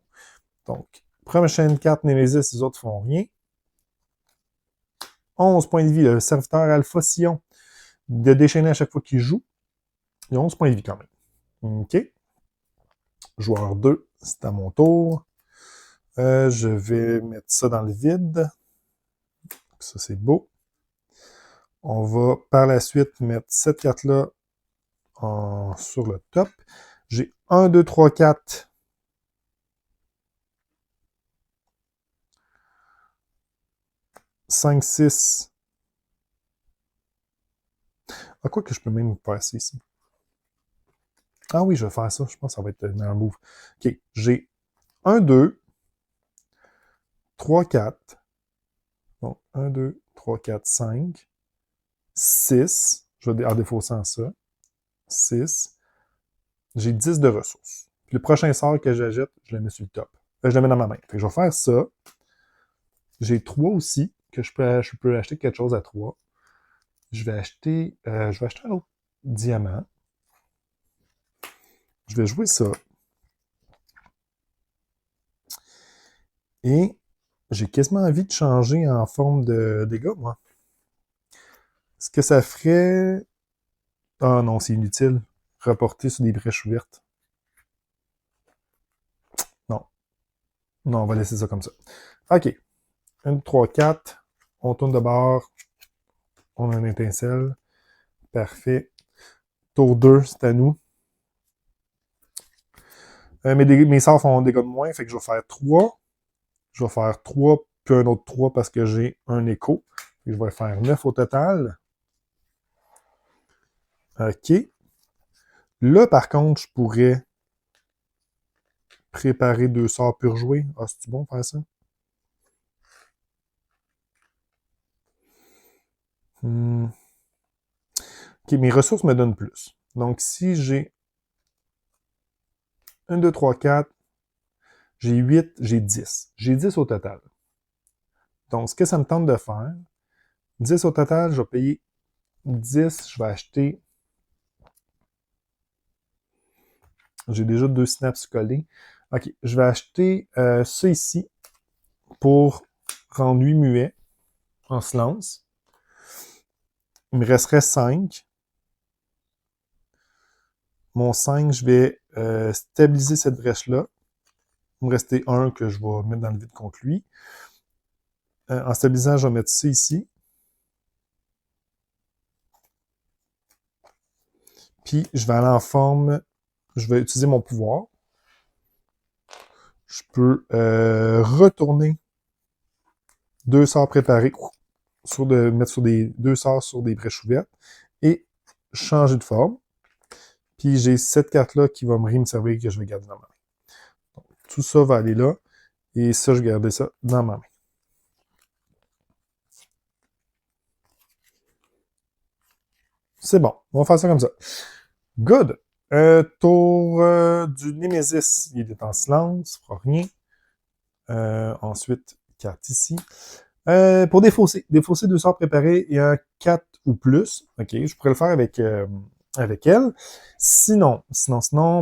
Donc, prochaine carte Nemesis, les autres font rien. 11 points de vie, le serviteur Alpha Sion, de déchaîner à chaque fois qu'il joue. Il a 11 points de vie quand même. OK. Joueur 2, c'est à mon tour. Je vais mettre ça dans le vide. Ça, c'est beau. On va par la suite mettre cette carte-là sur le top. J'ai 1, 2, 3, 4. 5, 6. À quoi que je peux même passer ici? Ah oui, je vais faire ça. Je pense que ça va être le meilleur move. OK. J'ai 1, 2, 3, 4. Donc, 1, 2, 3, 4, 5. 6. Je vais défausser en ça. 6. J'ai 10 de ressources. Puis le prochain sort que j'achète, je le mets sur le top. Je le mets dans ma main. Fait que je vais faire ça. J'ai 3 aussi, que je peux acheter quelque chose à 3. Je vais acheter un autre diamant. Je vais jouer ça. Et J'ai quasiment envie de changer en forme de dégâts, moi. Est-ce que ça ferait... Ah non, c'est inutile. Reporter sur des brèches ouvertes. Non. Non, on va laisser ça comme ça. OK. 1, 3, 4. On tourne de bord. On a une étincelle. Parfait. Tour 2, c'est à nous. Mes sorts font des dégâts de moins, fait que je vais faire 3. Je vais faire 3, puis un autre 3 parce que j'ai un écho. Je vais faire 9 au total. OK. Là, par contre, je pourrais préparer 2 sorts pur jouer. Ah, c'est-tu bon de faire ça? OK, mes ressources me donnent plus. Donc, si j'ai 1, 2, 3, 4, j'ai 8, j'ai 10. J'ai 10 au total. Donc, ce que ça me tente de faire, 10 au total, je vais payer 10, je vais acheter... J'ai déjà 2 synapses collées. OK, je vais acheter ça ici pour rendre 8 muets en silence. Il me resterait 5. Mon 5, je vais stabiliser cette brèche-là. Il me restait un que je vais mettre dans le vide contre lui. En stabilisant, je vais mettre ça ici. Puis, je vais aller en forme. Je vais utiliser mon pouvoir. Je peux retourner 2 sorts préparés. Mettre sur 2 sorts sur des brèches ouvertes. Et changer de forme. Puis, j'ai cette carte-là qui va me servir que je vais garder dans ma main. Donc, tout ça va aller là. Et ça, je vais garder ça dans ma main. C'est bon. On va faire ça comme ça. Good. Tour du Némésis. Il est en silence. Il ne fera rien. Ensuite, carte ici. Pour défausser. Défausser 2 sorts préparés et un 4 ou plus. OK. Je pourrais le faire avec elle. Sinon,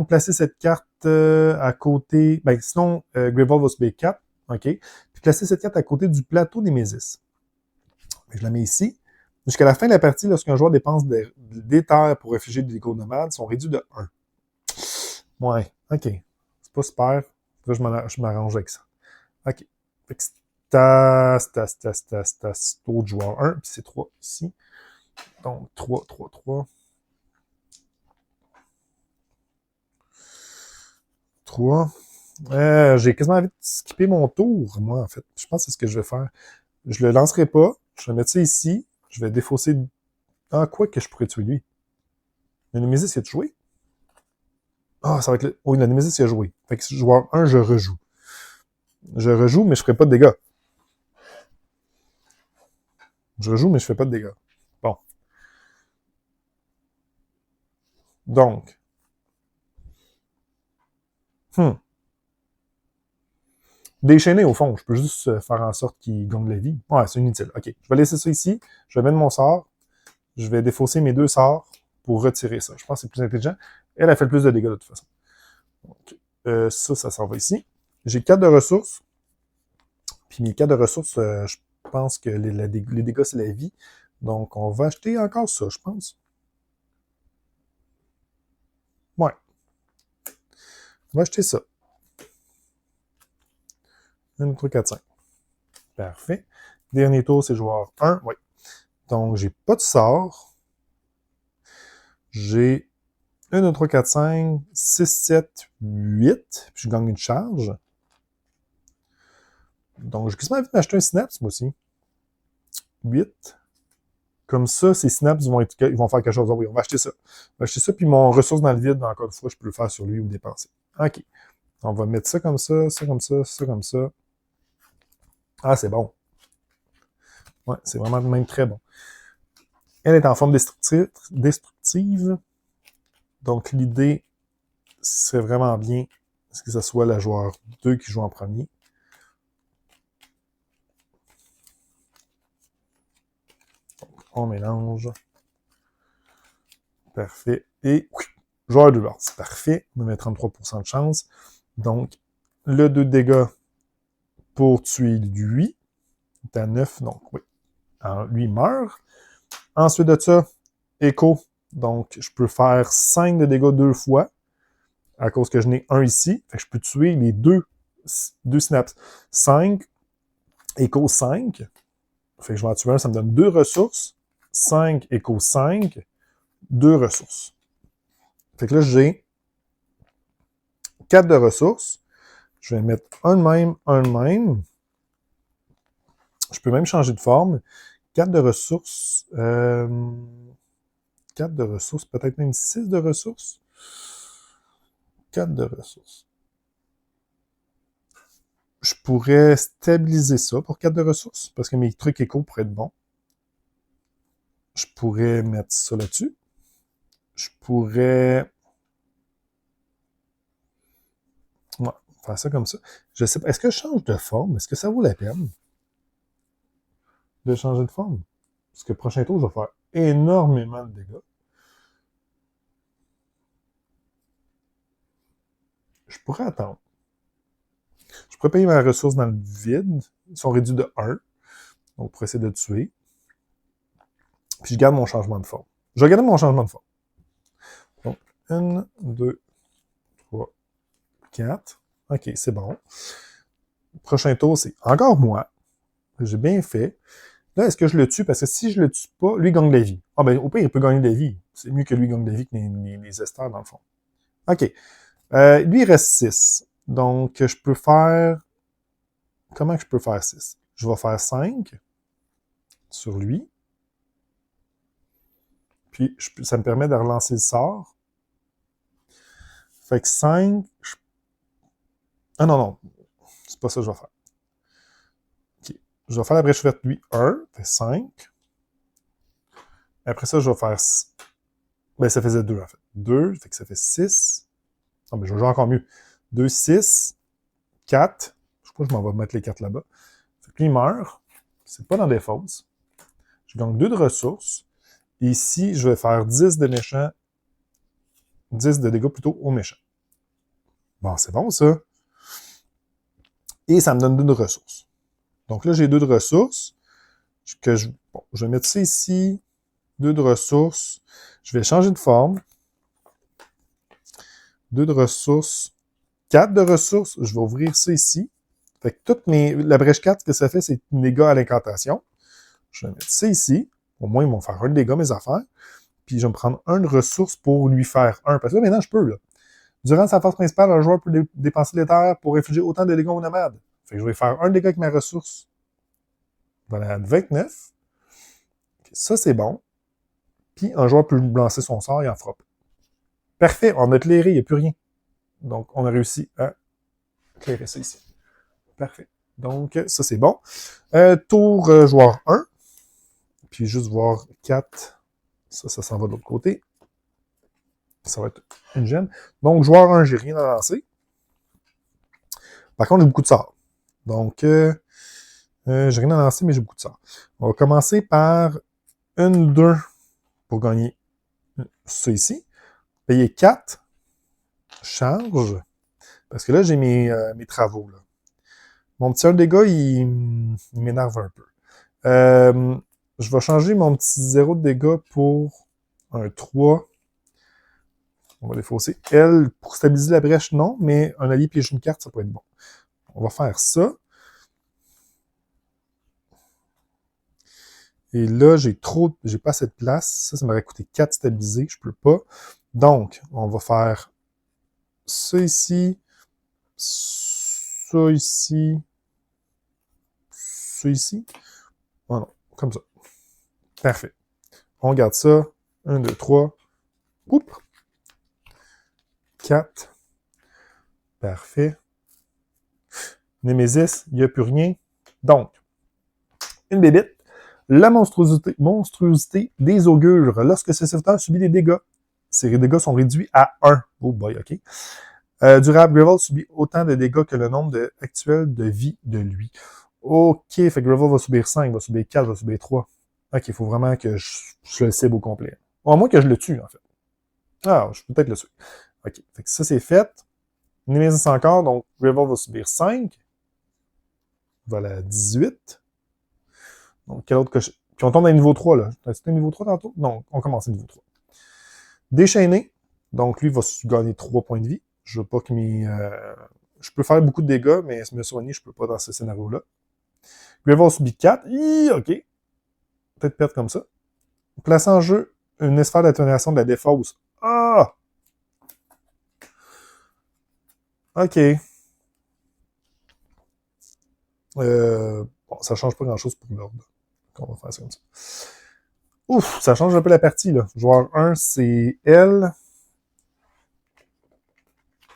placer cette carte à côté. Ben, sinon, Greyvolt va subir 4. OK. Puis placer cette carte à côté du plateau Némésis. Je la mets ici. Jusqu'à la fin de la partie, lorsqu'un joueur dépense des terres pour réfugier des échos nomades, sont réduits de 1. Ouais, ok. C'est pas super. Là, je m'arrange avec ça. Ok. Fait que c'est autre joueur 1, puis c'est 3 ici. Donc, 3, 3, 3. 3. J'ai quasiment envie de skipper mon tour, moi, en fait. Je pense que c'est ce que je vais faire. Je le lancerai pas. Je vais mettre ça ici. Je vais défausser. Ah, quoi que je pourrais tuer lui? Le Nemesis, il a joué? Ah, ça va être le... Oui, le Nemesis, il a joué. Fait que joueur 1, je rejoue. Je rejoue, mais je ferai pas de dégâts. Je rejoue, mais je fais pas de dégâts. Bon. Donc. Déchaîner, au fond. Je peux juste faire en sorte qu'il gagne la vie. Ouais, c'est inutile. OK. Je vais laisser ça ici. Je vais mettre mon sort. Je vais défausser mes 2 sorts pour retirer ça. Je pense que c'est plus intelligent. Elle a fait le plus de dégâts de toute façon. Donc, ça s'en va ici. J'ai 4 de ressources. Puis mes 4 de ressources, je pense que les dégâts, c'est la vie. Donc, on va acheter encore ça, je pense. Ouais. On va acheter ça. 1, 2, 3, 4, 5. Parfait. Dernier tour, c'est joueur 1. Oui. Donc, j'ai pas de sort. J'ai 1, 2, 3, 4, 5, 6, 7, 8. Puis je gagne une charge. Donc, j'ai quasiment envie de m'acheter un synapse, moi aussi. 8. Comme ça, ces synapses ils vont faire quelque chose. Oui, on va acheter ça. On va acheter ça, puis mon ressource dans le vide, encore une fois, je peux le faire sur lui ou dépenser. OK. On va mettre ça comme ça, ça comme ça, ça comme ça. Ah, c'est bon. Ouais, c'est vraiment même très bon. Elle est en forme destructive. Donc, l'idée, c'est vraiment bien que ce soit la joueur 2 qui joue en premier. Donc, on mélange. Parfait. Et oui, joueur 2 bord. C'est parfait. On met 33% de chance. Donc, le 2 de dégâts pour tuer lui. Il est à 9, donc oui. Alors, lui meurt. Ensuite de ça, écho. Donc, je peux faire 5 de dégâts 2 fois, à cause que je n'ai un ici. Fait que je peux tuer les deux synapses. 5, écho 5. Fait que je vais en tuer un, ça me donne 2 ressources. 5 écho 5, 2 ressources. Fait que là, j'ai 4 de ressources. Je vais mettre un de même, un de même. Je peux même changer de forme. 4 de ressources. 4 de ressources, peut-être même 6 de ressources. 4 de ressources. Je pourrais stabiliser ça pour 4 de ressources, parce que mes trucs éco pourraient être bons. Je pourrais mettre ça là-dessus. Je pourrais... Ouais, faire ça comme ça. Je sais pas. Est-ce que je change de forme? Est-ce que ça vaut la peine de changer de forme? Parce que prochain tour, je vais faire énormément de dégâts. Je pourrais attendre. Je pourrais payer ma ressource dans le vide. Ils sont réduits de 1. Donc, pour essayer de tuer. Puis, je garde mon changement de forme. Je vais garder mon changement de forme. Donc, 1, 2, 3, 4. OK, c'est bon. Prochain tour, c'est encore moi. J'ai bien fait. Là, est-ce que je le tue? Parce que si je le tue pas, lui gagne de la vie. Ah ben, au pire, il peut gagner de la vie. C'est mieux que lui gagne de la vie que les esters, dans le fond. OK. Lui, il reste 6. Donc, je peux faire... Comment je peux faire 6? Je vais faire 5 sur lui. Puis, ça me permet de relancer le sort. Fait que 5... Ah non, non. C'est pas ça que je vais faire. OK. Je vais faire la brèche ouverte, lui, 1. Fait 5. Après ça, je vais faire... Ben, ça faisait 2, en fait. 2, fait que ça fait 6. Non, mais je vais jouer encore mieux. 2, 6, 4. Je crois que je m'en vais mettre les 4 là-bas. Fait que lui, il meurt. C'est pas dans des fausses. Je gagne 2 de ressources. Et ici, je vais faire 10 de méchants. 10 de dégâts plutôt aux méchants. Bon, c'est bon, ça. Et ça me donne 2 de ressources. Donc là, j'ai 2 de ressources. Bon, je vais mettre ça ici. 2 de ressources. Je vais changer de forme. 2 de ressources. 4 de ressources. Je vais ouvrir ça ici. Fait que la brèche 4, ce que ça fait, c'est une dégâts à l'incantation. Je vais mettre ça ici. Au moins, ils vont faire un dégât, mes affaires. Puis, je vais me prendre un de ressources pour lui faire un. Parce que là, maintenant, je peux, là. Durant sa phase principale, un joueur peut dépenser l'éther pour infliger autant de dégâts aux nomades. Fait que je vais faire un dégât avec ma ressource. Voilà, 29. Ça, c'est bon. Puis, un joueur peut lancer son sort et en frappe. Parfait, on a éclairé, il n'y a plus rien. Donc, on a réussi à éclairer ça ici. Parfait. Donc, ça, c'est bon. Tour joueur 1. Puis, juste voir 4. Ça s'en va de l'autre côté. Ça va être une gemme. Donc, joueur 1, j'ai rien à lancer. Par contre, j'ai beaucoup de sorts. Donc, j'ai rien à lancer, mais j'ai beaucoup de sorts. On va commencer par une 2 pour gagner ça ici. Payer 4. Charge. Parce que là, j'ai mes travaux. Là. Mon petit 1 de dégâts, il m'énerve un peu. Je vais changer mon petit 0 de dégâts pour un 3. On va défausser. Elle, pour stabiliser la brèche, non, mais un allié piège une carte, ça peut être bon. On va faire ça. Et là, j'ai pas assez de place. Ça m'aurait coûté 4 stabilisés. Je peux pas. Donc, on va faire ça ici, ça ici, ça ici. Oh non, comme ça. Parfait. On garde ça. 1, 2, 3. Oups. 4. Parfait. Némésis, il n'y a plus rien. Donc, une bébite. La monstruosité des augures. Lorsque ce serviteur subit des dégâts, ces dégâts sont réduits à 1. Oh boy, OK. Durable, Gravel subit autant de dégâts que le nombre actuel de vie de lui. OK, fait que Gravel va subir 5, va subir 4, va subir 3. OK, il faut vraiment que je le cible au complet. Ou à moins que je le tue, en fait. Ah, je peux peut-être le tuer. OK, fait que ça, c'est fait. Némésis encore, donc Gravel va subir 5. Voilà, 18. Donc, quel autre que je... Puis on tombe dans le niveau 3, là. C'était niveau 3 tantôt? Non, on commence au niveau 3. Déchaîné. Donc, lui va gagner 3 points de vie. Je veux pas que mes... Je peux faire beaucoup de dégâts, mais me soigner, je peux pas dans ce scénario-là. Gravel subit 4. OK. Peut-être perdre comme ça. Placer en jeu une sphère d'atténuation de la défausse. Ah! OK. Bon, ça change pas grand-chose pour l'ordre. On va faire ça comme ça. Ouf, ça change un peu la partie, là. Joueur 1, c'est elle.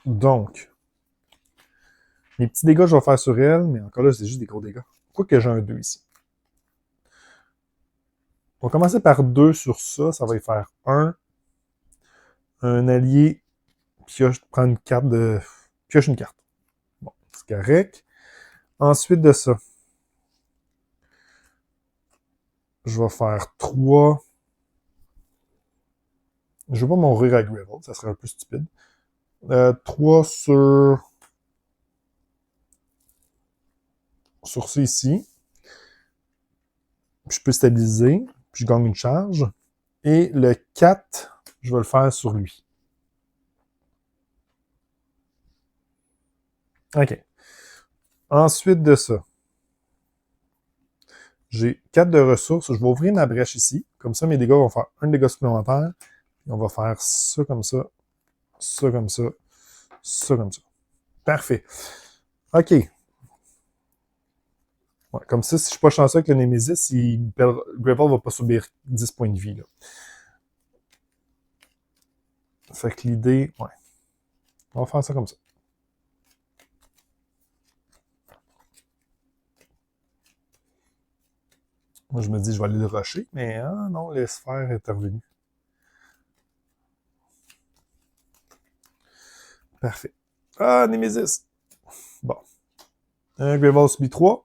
Donc, les petits dégâts que je vais faire sur elle, mais encore là, c'est juste des gros dégâts. Pourquoi que j'ai un 2 ici? On va commencer par 2 sur ça. Ça va y faire 1. Un allié pioche, prend une carte de... Pioche une carte. Bon, c'est correct. Ensuite de ça, je vais faire 3. Je vais pas mourir à Gravel, ça serait un peu stupide. 3 sur ça ici. Puis je peux stabiliser. Puis je gagne une charge. Et le 4, je vais le faire sur lui. OK. Ensuite de ça, j'ai 4 de ressources. Je vais ouvrir ma brèche ici. Comme ça, mes dégâts vont faire un dégât supplémentaire. Et on va faire ça comme ça, ça comme ça, ça comme ça. Parfait. OK. Ouais, comme ça, si je suis pas chanceux avec le Nemesis, Gravel va pas subir 10 points de vie. Là. Fait que l'idée... Ouais. On va faire ça comme ça. Moi, je me dis, je vais aller le rusher, mais ah non, la sphère est revenue. Parfait. Ah, Nemesis! Bon. Gravel subit 3.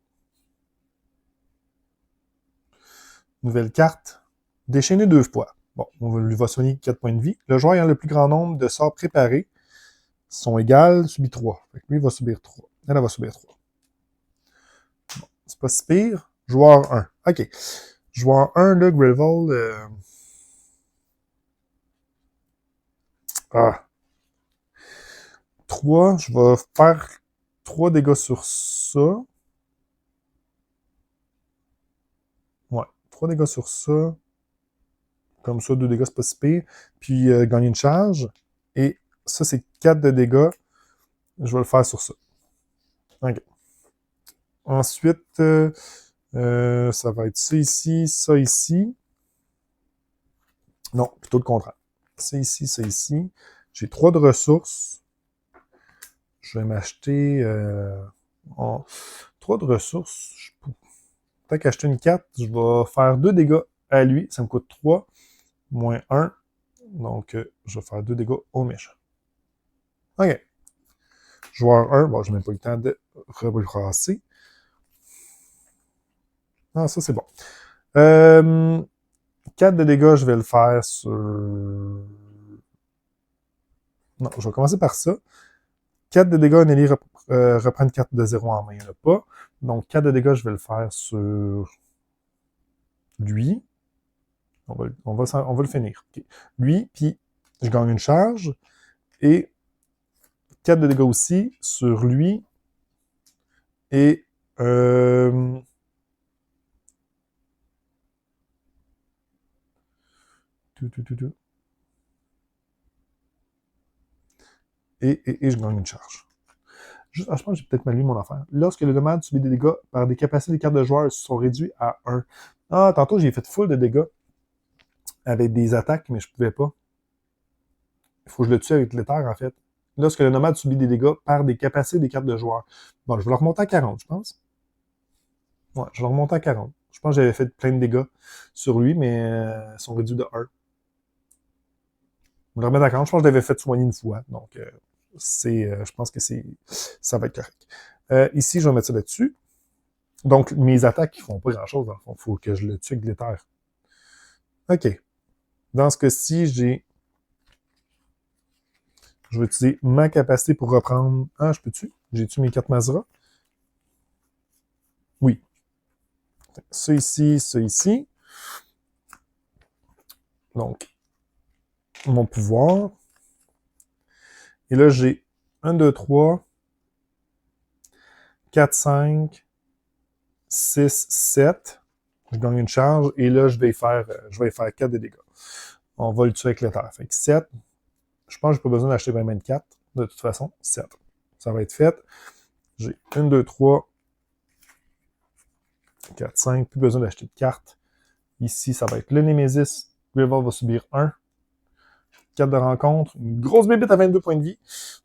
Nouvelle carte. Déchaîner 2 fois. Bon, on lui va soigner 4 points de vie. Le joueur ayant le plus grand nombre de sorts préparés sont égales, subit 3. Fait que lui, il va subir 3. Elle va subir 3. Bon, c'est pas si pire. Joueur 1. OK. Joueur 1, là, Gravel... Ah. 3, je vais faire 3 dégâts sur ça. Ouais, 3 dégâts sur ça. Comme ça, 2 dégâts, c'est pas si pire. Puis gagner une charge. Et ça, c'est 4 de dégâts. Je vais le faire sur ça. OK. Ensuite, ça va être ça ici, ça ici. Non, plutôt le contraire. Ça ici, ça ici. J'ai 3 de ressources. Je vais m'acheter 3 de ressources. Tant qu'acheter une carte, je vais faire 2 dégâts à lui. Ça me coûte 3, moins 1. Donc, je vais faire 2 dégâts au méchant. OK. Joueur 1, bon, je n'ai même pas eu le temps de rebrasser. Ah, ça, c'est bon. 4 de dégâts, je vais le faire sur... Non, je vais commencer par ça. 4 de dégâts, un allié reprend une carte de 0 en main. Il n'y en a pas. Donc, 4 de dégâts, je vais le faire sur lui. On va le finir. Okay. Lui, puis je gagne une charge. Et 4 de dégâts aussi sur lui. Et... Et je gagne une charge. Je pense que j'ai peut-être mal lu mon affaire. Lorsque le nomade subit des dégâts par des capacités des cartes de joueurs sont réduits à 1. Ah, tantôt, j'ai fait full de dégâts avec des attaques, mais je pouvais pas. Il faut que je le tue avec l'éther, en fait. Lorsque le nomade subit des dégâts par des capacités des cartes de joueurs. Bon, je vais le remonter à 40, je pense. Ouais, je vais le remonter à 40. Je pense que j'avais fait plein de dégâts sur lui, mais ils sont réduits de 1. Je vais le remettre à 40. Je pense que je l'avais fait soigner une fois. Donc, je pense que ça va être correct. Ici, je vais mettre ça là-dessus. Donc, mes attaques, ils font pas grand-chose, dans le fond. Il faut que je le tue avec l'éther. OK. Dans ce cas-ci, je vais utiliser ma capacité pour reprendre... Ah, je peux tuer? J'ai tué mes 4 Mazra. Ça ici, ça ici. Donc, mon pouvoir. Et là, j'ai 1, 2, 3, 4, 5, 6, 7. Je gagne une charge. Et là, je vais faire 4 de dégâts. On va le tuer avec l'éther. Fait que 7. Je pense que j'ai pas besoin d'acheter 24. De toute façon, 7. Ça va être fait. J'ai 1, 2, 3, 4, 5. Plus besoin d'acheter de cartes. Ici, ça va être le Némésis. Gravel va subir 1. 4 de rencontre. Une grosse bébite à 22 points de vie.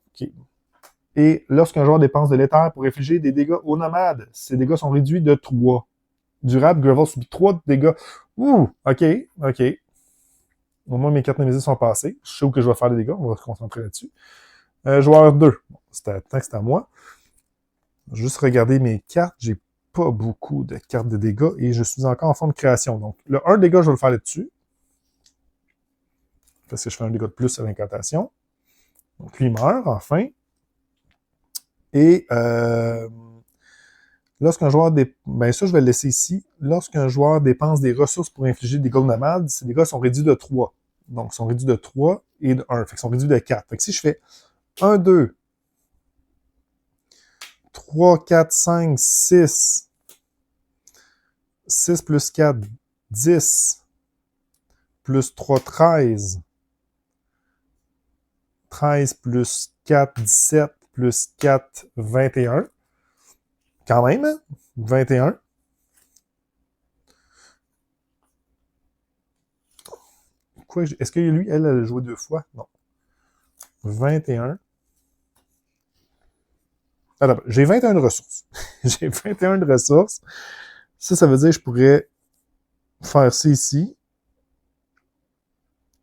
OK. Et lorsqu'un joueur dépense de l'éther pour infliger des dégâts aux nomades, ces dégâts sont réduits de 3. Durable, Gravel subit 3 de dégâts. Ouh! OK. Au moins, mes 4 Némésis sont passés. Je sais où que je vais faire des dégâts. On va se concentrer là-dessus. Joueur 2. Bon, tant que c'est à moi. Juste regarder mes cartes. J'ai pas beaucoup de cartes de dégâts et je suis encore en forme de création. Donc, le 1 dégât, je vais le faire là-dessus. Parce que je fais un dégât de plus à l'incantation. Donc, lui meurt, enfin. Et lorsqu'un joueur... Ben ça, je vais le laisser ici. Lorsqu'un joueur dépense des ressources pour infliger des dégâts nomades, ces dégâts sont réduits de 3. Donc, ils sont réduits de 3 et de 1. Fait qu'ils sont réduits de 4. Fait que si je fais 1, 2, 3, 4, 5, 6. 6 plus 4, 10. Plus 3, 13. 13 plus 4, 17. Plus 4, 21. Quand même, hein? 21. Quoi, est-ce que lui, elle a joué 2 fois? Non. 21. Alors, j'ai 21 de ressources. J'ai 21 de ressources. Ça veut dire que je pourrais faire ça ici,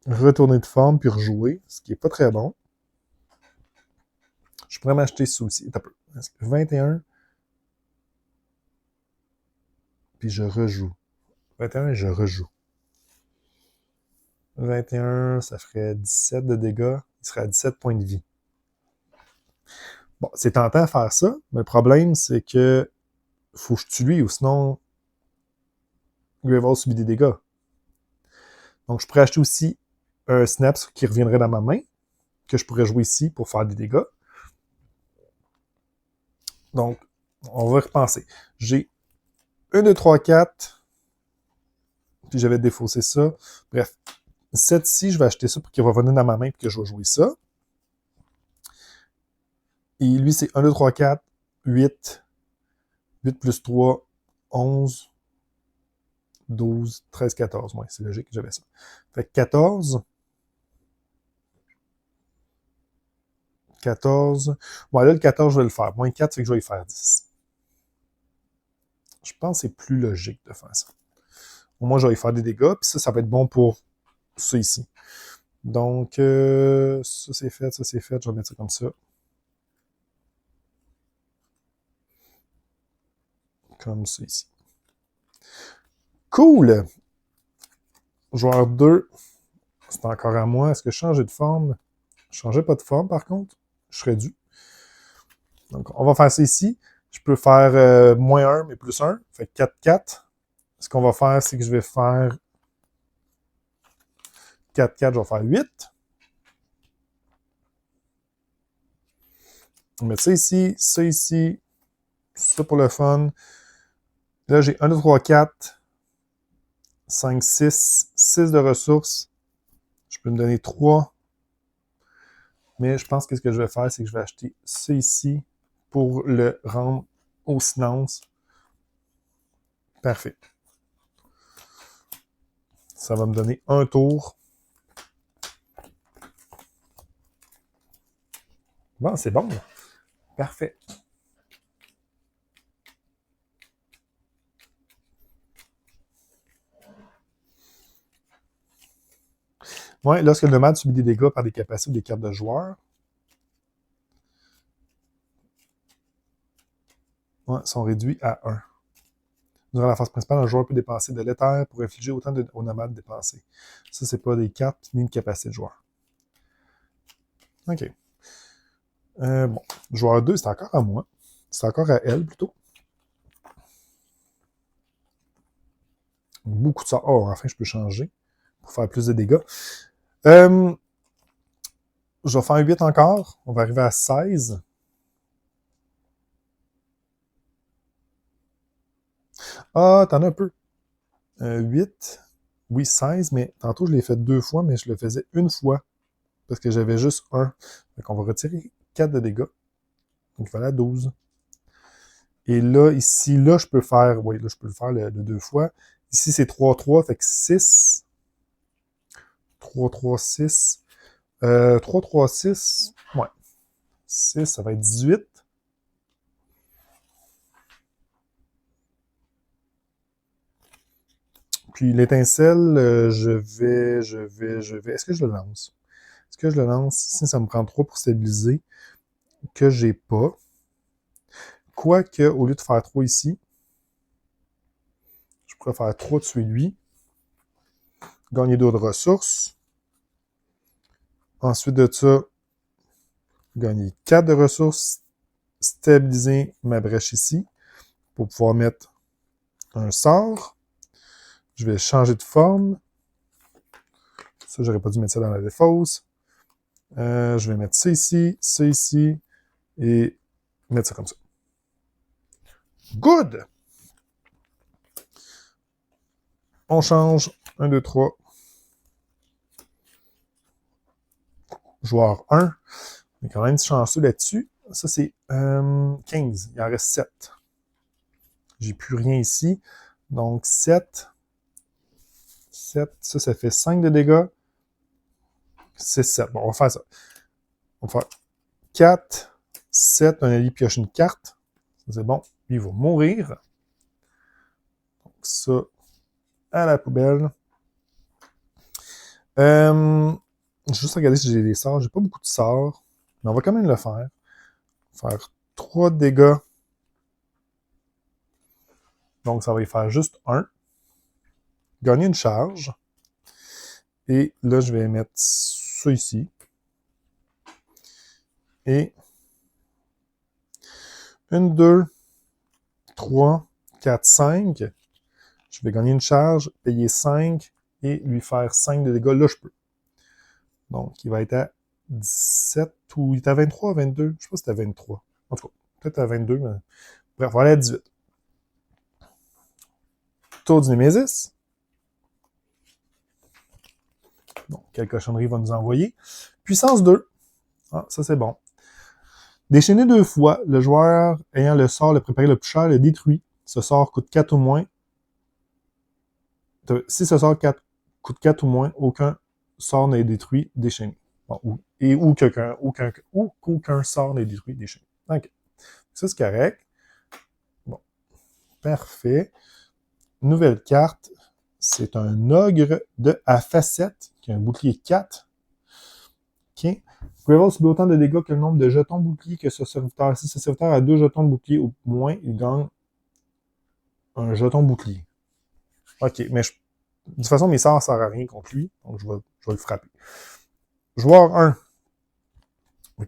retourner de forme, puis rejouer, ce qui est pas très bon. Je pourrais m'acheter ça aussi. 21, puis je rejoue. 21 et je rejoue. 21, ça ferait 17 de dégâts. Il serait à 17 points de vie. Bon, c'est tentant de faire ça, mais le problème, c'est que faut que je tue lui, ou sinon, Gravel subit des dégâts. Donc, je pourrais acheter aussi un Snaps qui reviendrait dans ma main, que je pourrais jouer ici pour faire des dégâts. Donc, on va repenser. J'ai 1, 2, 3, 4. Puis j'avais défaussé ça. Bref, 7 ici, je vais acheter ça pour qu'il revienne dans ma main et que je vais jouer ça. Et lui, c'est 1, 2, 3, 4, 8. 8 plus 3, 11, 12, 13, 14. Ouais, c'est logique, j'avais ça. Fait que 14. 14. Bon, là, le 14, je vais le faire. Moins 4, c'est que je vais y faire 10. Je pense que c'est plus logique de faire ça. Au moins, je vais y faire des dégâts, puis ça va être bon pour ça ici. Donc, ça c'est fait, ça c'est fait. Je vais mettre ça comme ça. Comme ça ici. Cool! Joueur 2, c'est encore à moi. Est-ce que je changeais de forme? Je ne changeais pas de forme, par contre. Je serais dû. Donc, on va faire ça ici. Je peux faire moins 1, mais plus 1. Fait 4, 4. Ce qu'on va faire, c'est que je vais faire 4, 4, je vais faire 8. On va mettre ça ici, ça pour le fun. Là, j'ai 1, 2, 3, 4, 5, 6, 6 de ressources. Je peux me donner 3. Mais je pense que ce que je vais faire, c'est que je vais acheter ça ici pour le rendre au silence. Parfait. Ça va me donner un tour. Bon, c'est bon. Là. Parfait. Ouais, lorsque le nomade subit des dégâts par des capacités ou des cartes de joueurs, ouais, sont réduits à 1. Durant la phase principale, un joueur peut dépenser de l'éther pour infliger autant aux nomades dépensés. Ça, c'est pas des cartes ni une capacité de joueur. OK. Bon. Joueur 2, c'est encore à moi. C'est encore à elle, plutôt. Beaucoup de sorts. Oh, enfin, je peux changer pour faire plus de dégâts. Je vais faire 8 encore. On va arriver à 16. Ah, t'en as un peu. 8. Oui, 16, mais tantôt, je l'ai fait 2 fois, mais je le faisais une fois. Parce que j'avais juste un. Donc, on va retirer 4 de dégâts. Donc, il fallait 12. Et là, ici, là, je peux faire... Oui, là, je peux le faire de 2 fois. Ici, c'est 3-3, fait que 6. 3-3-6. 3-3-6. Ouais. 6, ça va être 18. Puis l'étincelle, je vais. Est-ce que je le lance? Est-ce que je le lance? Ici, ça me prend 3 pour stabiliser, que j'ai pas. Quoique, au lieu de faire 3 ici, je pourrais faire 3 dessus lui. Gagner d'autres ressources. Ensuite de ça, gagner 4 de ressources. Stabiliser ma brèche ici pour pouvoir mettre un sort. Je vais changer de forme. Ça, j'aurais pas dû mettre ça dans la défausse. Je vais mettre ça ici, et mettre ça comme ça. Good! On change. 1, 2, 3. Joueur 1. On est quand même chanceux là-dessus. Ça, c'est 15. Il en reste 7. J'ai plus rien ici. Donc, 7. 7. Ça fait 5 de dégâts. 6, 7. Bon, on va faire ça. On va faire 4, 7. On a dit pioche une carte. C'est bon. Il va mourir. Donc, ça, à la poubelle. Juste regarder si j'ai des sorts. J'ai pas beaucoup de sorts. Mais on va quand même le faire. Faire 3 dégâts. Donc, ça va y faire juste 1. Gagner une charge. Et là, je vais mettre ça ici. Et 1, 2, 3, 4, 5. Je vais gagner une charge, payer 5 et lui faire 5 de dégâts. Là, je peux. Donc, il va être à 17 ou il est à 23 ou 22. Je sais pas si c'est à 23. En tout cas, peut-être à 22, mais bref, on va aller à 18. Tour du Némésis. Donc, quelle cochonnerie va nous envoyer? Puissance 2. Ah, ça c'est bon. Déchaîner 2 fois, le joueur ayant le sort le préparé le plus cher le détruit. Ce sort coûte 4 ou moins. Si ce sort coûte 4 ou moins, aucun sort n'est détruit, déchaîné. Bon, ou qu'aucun sort n'est détruit, déchaîné. OK. Ça, c'est correct. Bon. Parfait. Nouvelle carte. C'est un ogre à facette qui a un bouclier 4. OK. Gravel subit autant de dégâts que le nombre de jetons boucliers que ce serviteur. Si ce serviteur a 2 jetons de bouclier ou moins, il gagne un jeton bouclier. OK, mais de toute façon, mes sorts ne servent à rien contre lui, donc je vais le frapper. Joueur 1.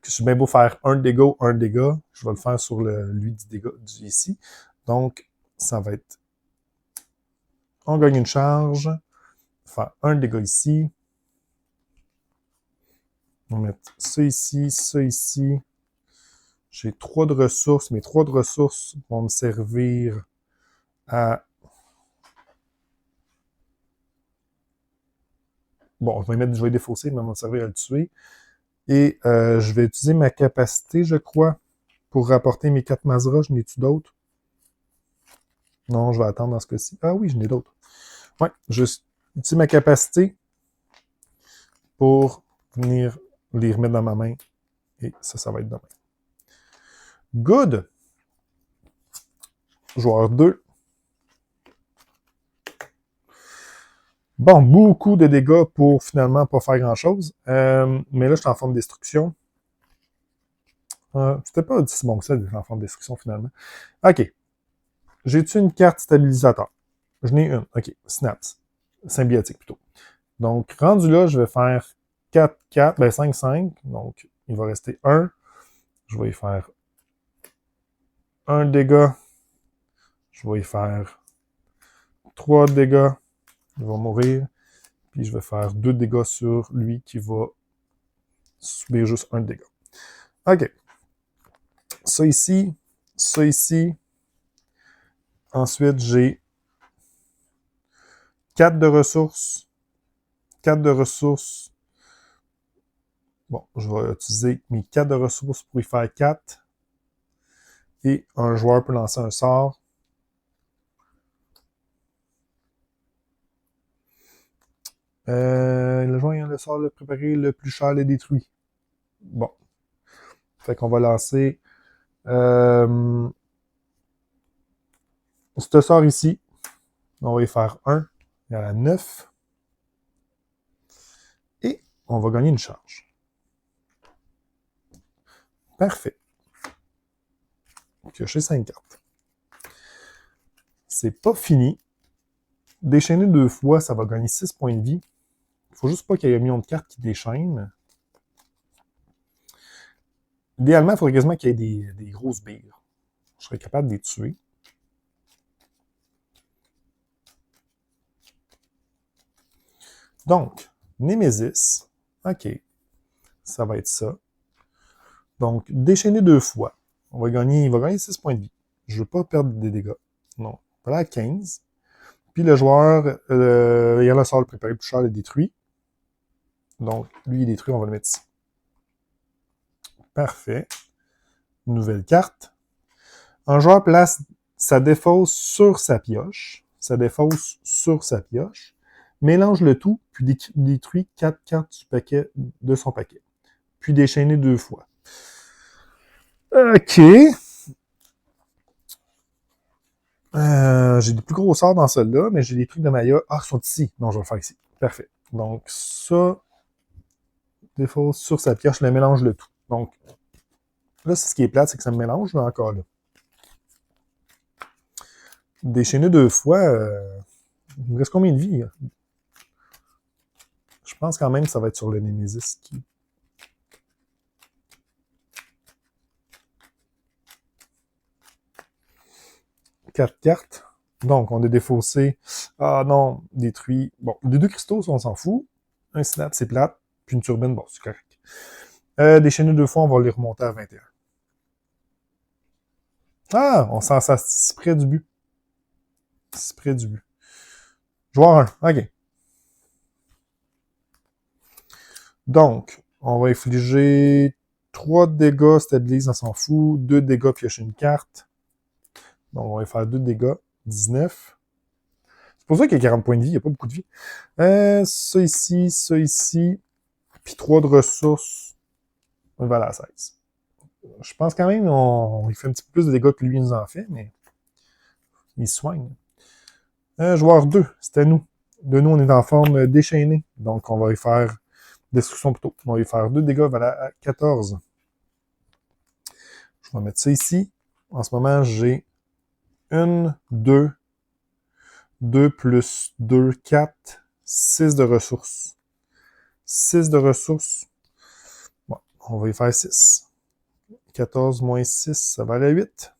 Je suis bien beau faire un dégât, je vais le faire sur lui du dégât ici. Donc, ça va être... On gagne une charge. Faire un dégât ici. On va mettre ça ici, ça ici. J'ai 3 de ressources. Mes 3 de ressources vont me servir à... Bon, je vais défausser, mais vont me servir à le tuer. Et je vais utiliser ma capacité, je crois, pour rapporter mes 4 Mazra. Je n'ai-tu d'autres? Non, je vais attendre dans ce cas-ci. Ah oui, je n'ai d'autres. Ouais, je utilise ma capacité pour venir les remettre dans ma main. Et ça va être demain. Good! Joueur 2. Bon, beaucoup de dégâts pour finalement pas faire grand-chose. Mais là, je suis en forme de destruction. C'était pas si bon que ça d'être en forme de destruction finalement. OK. J'ai-tu une carte stabilisateur? Je n'ai une. OK. Snaps. Symbiotique plutôt. Donc, rendu là, je vais faire 4, 4, ben 5, 5. Donc, il va rester 1. Je vais y faire 1 dégât. Je vais y faire 3 dégâts. Il va mourir. Puis je vais faire 2 dégâts sur lui qui va subir juste 1 dégât. OK. Ça ici, ça ici. Ensuite, j'ai 4 de ressources. 4 de ressources. Bon, je vais utiliser mes 4 de ressources pour y faire 4. Et un joueur peut lancer un sort. Le joueur ayant le sort de préparer le plus cher le détruit. Bon. Fait qu'on va lancer ce sort ici. On va y faire 1. Il y en a 9. Et on va gagner une charge. Parfait. Piocher 5 cartes. C'est pas fini. Déchaîner 2 fois, ça va gagner 6 points de vie. Il faut juste pas qu'il y ait un million de cartes qui déchaînent. Idéalement, il faudrait quasiment qu'il y ait des grosses billes. Je serais capable de les tuer. Donc, Némésis. OK. Ça va être ça. Donc, déchaîner 2 fois. Il va gagner 6 points de vie. Je ne veux pas perdre des dégâts. Non. Voilà, 15. Puis le joueur, ayant le sort le préparé plus cher, le détruit. Donc, lui, il est détruit, on va le mettre ici. Parfait. Nouvelle carte. Un joueur place sa défausse sur sa pioche. Sa défausse sur sa pioche. Mélange le tout, puis détruit 4 cartes du paquet de son paquet. Puis déchaîner 2 fois. OK. J'ai des plus gros sorts dans celle-là, mais j'ai des trucs de Maya. Ah, ils sont ici. Non, je vais le faire ici. Parfait. Donc, ça, défausse sur sa pioche, je le mélange le tout. Donc, là, ce qui est plate, c'est que ça me mélange, mais encore là. Déchaîner 2 fois, il me reste combien de vie? Là? Je pense quand même que ça va être sur le Némésis qui... Quatre cartes. Donc, on a défaussé. Ah non, détruit. Bon, les 2 cristaux, on s'en fout. Un snap, c'est plate. Puis une turbine, bon, c'est correct. Déchaîner 2 fois, on va les remonter à 21. Ah, on s'en sort si près du but. Si près du but. Joueur 1, OK. Donc, on va infliger 3 dégâts, stabilise, on s'en fout. 2 dégâts, piocher une carte. Donc, on va faire 2 dégâts, 19. C'est pour ça qu'il y a 40 points de vie, il n'y a pas beaucoup de vie. Ça ici, puis 3 de ressources. On va à 16. Je pense quand même il fait un petit peu plus de dégâts que lui nous en fait, mais il soigne. Joueur 2, c'était nous. De nous, on est en forme déchaînée. Donc, on va y faire destruction plutôt. On va y faire 2 dégâts à 14. Je vais mettre ça ici. En ce moment, j'ai 1, 2, 2 plus 2, 4, 6 de ressources. 6 de ressources. Bon, on va y faire 6. 14 moins 6, ça va à 8.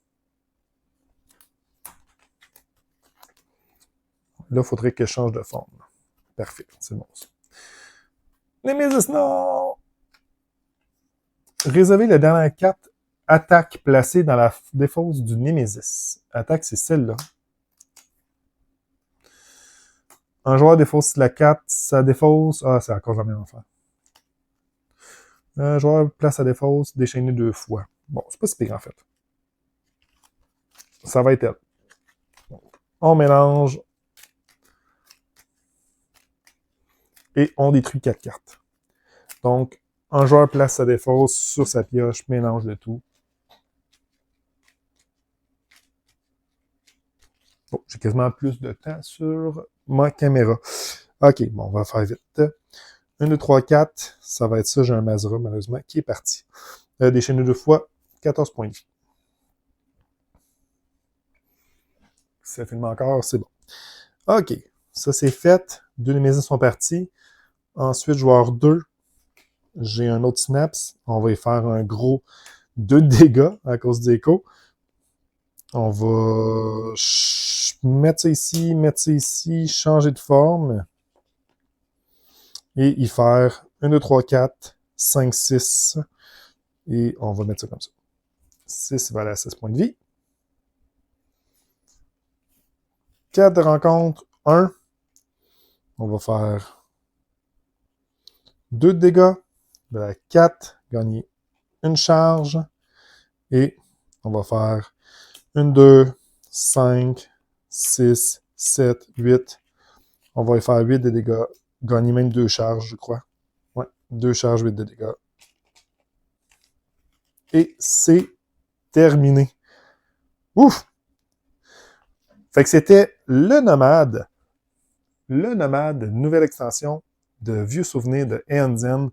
Là, il faudrait que je change de forme. Parfait, c'est bon ça. Némésis, non! Réservez la dernière carte attaque placée dans la défausse du Némésis. Attaque, c'est celle-là. Un joueur défausse la carte, sa défausse... Ah, c'est encore la même affaire. Un joueur place sa défausse, déchaîner 2 fois. Bon, c'est pas si pire en fait. Ça va être elle. Donc, on mélange. Et on détruit 4 cartes. Donc, un joueur place sa défausse sur sa pioche, mélange le tout. Bon, j'ai quasiment plus de temps sur ma caméra. OK, bon, on va faire vite. 1, 2, 3, 4. Ça va être ça. J'ai un Mazra, malheureusement, qui est parti. Déchaîné 2 fois, 14 points de vie. Ça filme encore, c'est bon. OK, ça c'est fait. 2 Némésis sont partis. Ensuite, joueur 2. J'ai un autre Snaps. On va y faire un gros 2 dégâts à cause du écho. 2 de ressources. 2 de ressources. Bon, on va y faire 6. 4 de ressources. 2 de dégâts. 19. C'est pour ça qu'il y a 40 points de vie, il n'y a pas beaucoup de vie. Il faut juste pas qu'il y ait un million de cartes qui déchaînent. On va mettre ça ici, changer de forme et y faire 1, 2, 3, 4, 5, 6. Et on va mettre ça comme ça. 6 va aller à 6 points de vie. 4 de rencontre, 1. On va faire 2 de dégâts. De la 4, gagner une charge. Et on va faire 1, 2, 5, 6, 7, 8. On va y faire 8 de dégâts. Gagner même 2 charges, je crois. Ouais, 2 charges, 8 de dégâts. Et c'est terminé. Ouf! Fait que c'était le Nomade. Le Nomade, nouvelle extension de vieux souvenirs de Aeon Zen.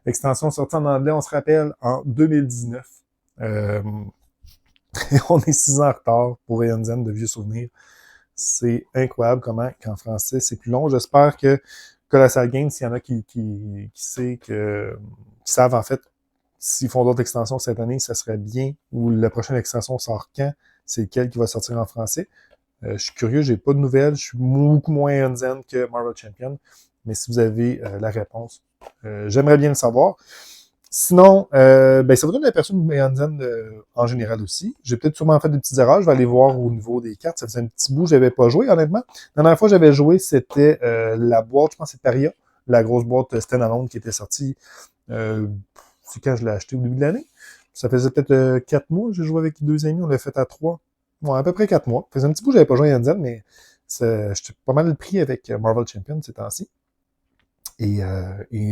Extension sortie en anglais, on se rappelle, en 2019. On est 6 ans en retard pour Aeon Zen de vieux souvenirs. C'est incroyable comment qu'en français c'est plus long. J'espère que Colossal Games, s'il y en a qui savent en fait s'ils font d'autres extensions cette année, ça serait bien. Ou la prochaine extension sort quand? C'est lequel qui va sortir en français? Je suis curieux, j'ai pas de nouvelles. Je suis beaucoup moins Aeon Zen que Marvel Champion. Mais si vous avez la réponse, j'aimerais bien le savoir. Sinon, ça vous donne l'aperçu de Aeon Zen en général aussi. J'ai peut-être sûrement fait des petites erreurs. Je vais aller voir au niveau des cartes. Ça faisait un petit bout que j'avais pas joué, honnêtement. La dernière fois que j'avais joué, c'était la boîte, je pense que c'est Paria, la grosse boîte standalone qui était sortie. C'est quand je l'ai acheté au début de l'année. Ça faisait peut-être 4 mois. J'ai joué avec 2 amis. On l'a fait à 3. Bon, à peu près 4 mois. Ça faisait un petit bout que j'avais pas joué à Aeon Zen, mais j'étais pas mal pris avec Marvel Champion ces temps-ci. Et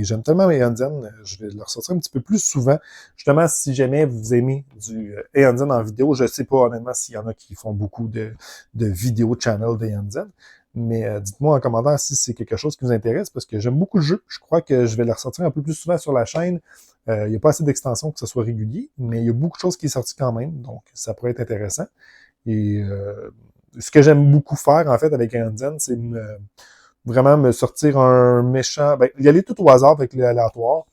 j'aime tellement Aeon Zen, je vais le ressortir un petit peu plus souvent. Justement, si jamais vous aimez du Aeon Zen en vidéo, je sais pas honnêtement s'il y en a qui font beaucoup de vidéos channel d'Aeon Zen, mais dites-moi en commentaire si c'est quelque chose qui vous intéresse, parce que j'aime beaucoup le jeu. Je crois que je vais le ressortir un peu plus souvent sur la chaîne. Il n'y a pas assez d'extensions que ce soit régulier, mais il y a beaucoup de choses qui sont sorties quand même, donc ça pourrait être intéressant. Et ce que j'aime beaucoup faire, en fait, avec Aeon Zen, c'est vraiment me sortir un méchant, y aller tout au hasard avec l'aléatoire.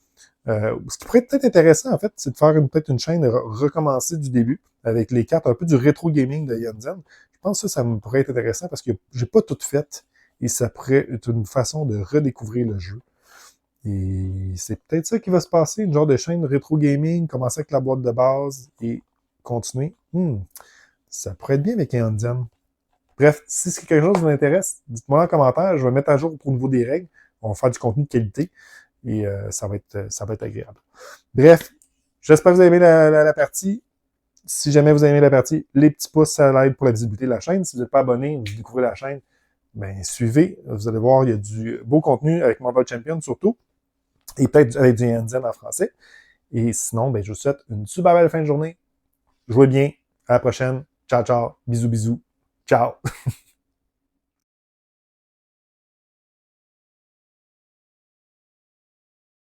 Ce qui pourrait être peut-être intéressant, en fait, c'est de faire peut-être une chaîne recommencer du début avec les cartes, un peu du rétro gaming de Aeon Zen. Je pense que ça me pourrait être intéressant parce que j'ai pas tout fait et ça pourrait être une façon de redécouvrir le jeu. Et c'est peut-être ça qui va se passer, une genre de chaîne rétro gaming, commencer avec la boîte de base et continuer. Ça pourrait être bien avec Aeon Zen. Bref, si c'est quelque chose qui vous intéresse, dites-moi en commentaire. Je vais mettre à jour au niveau des règles. On va faire du contenu de qualité et ça va être agréable. Bref, j'espère que vous avez aimé la partie. Si jamais vous avez aimé la partie, les petits pouces, ça aide pour la visibilité de la chaîne. Si vous n'êtes pas abonné, vous découvrez la chaîne, suivez. Vous allez voir, il y a du beau contenu avec Marvel Champion surtout. Et peut-être avec du Aeon Zen en français. Et sinon, je vous souhaite une super belle fin de journée. Jouez bien. À la prochaine. Ciao, ciao. Bisous, bisous. Ciao.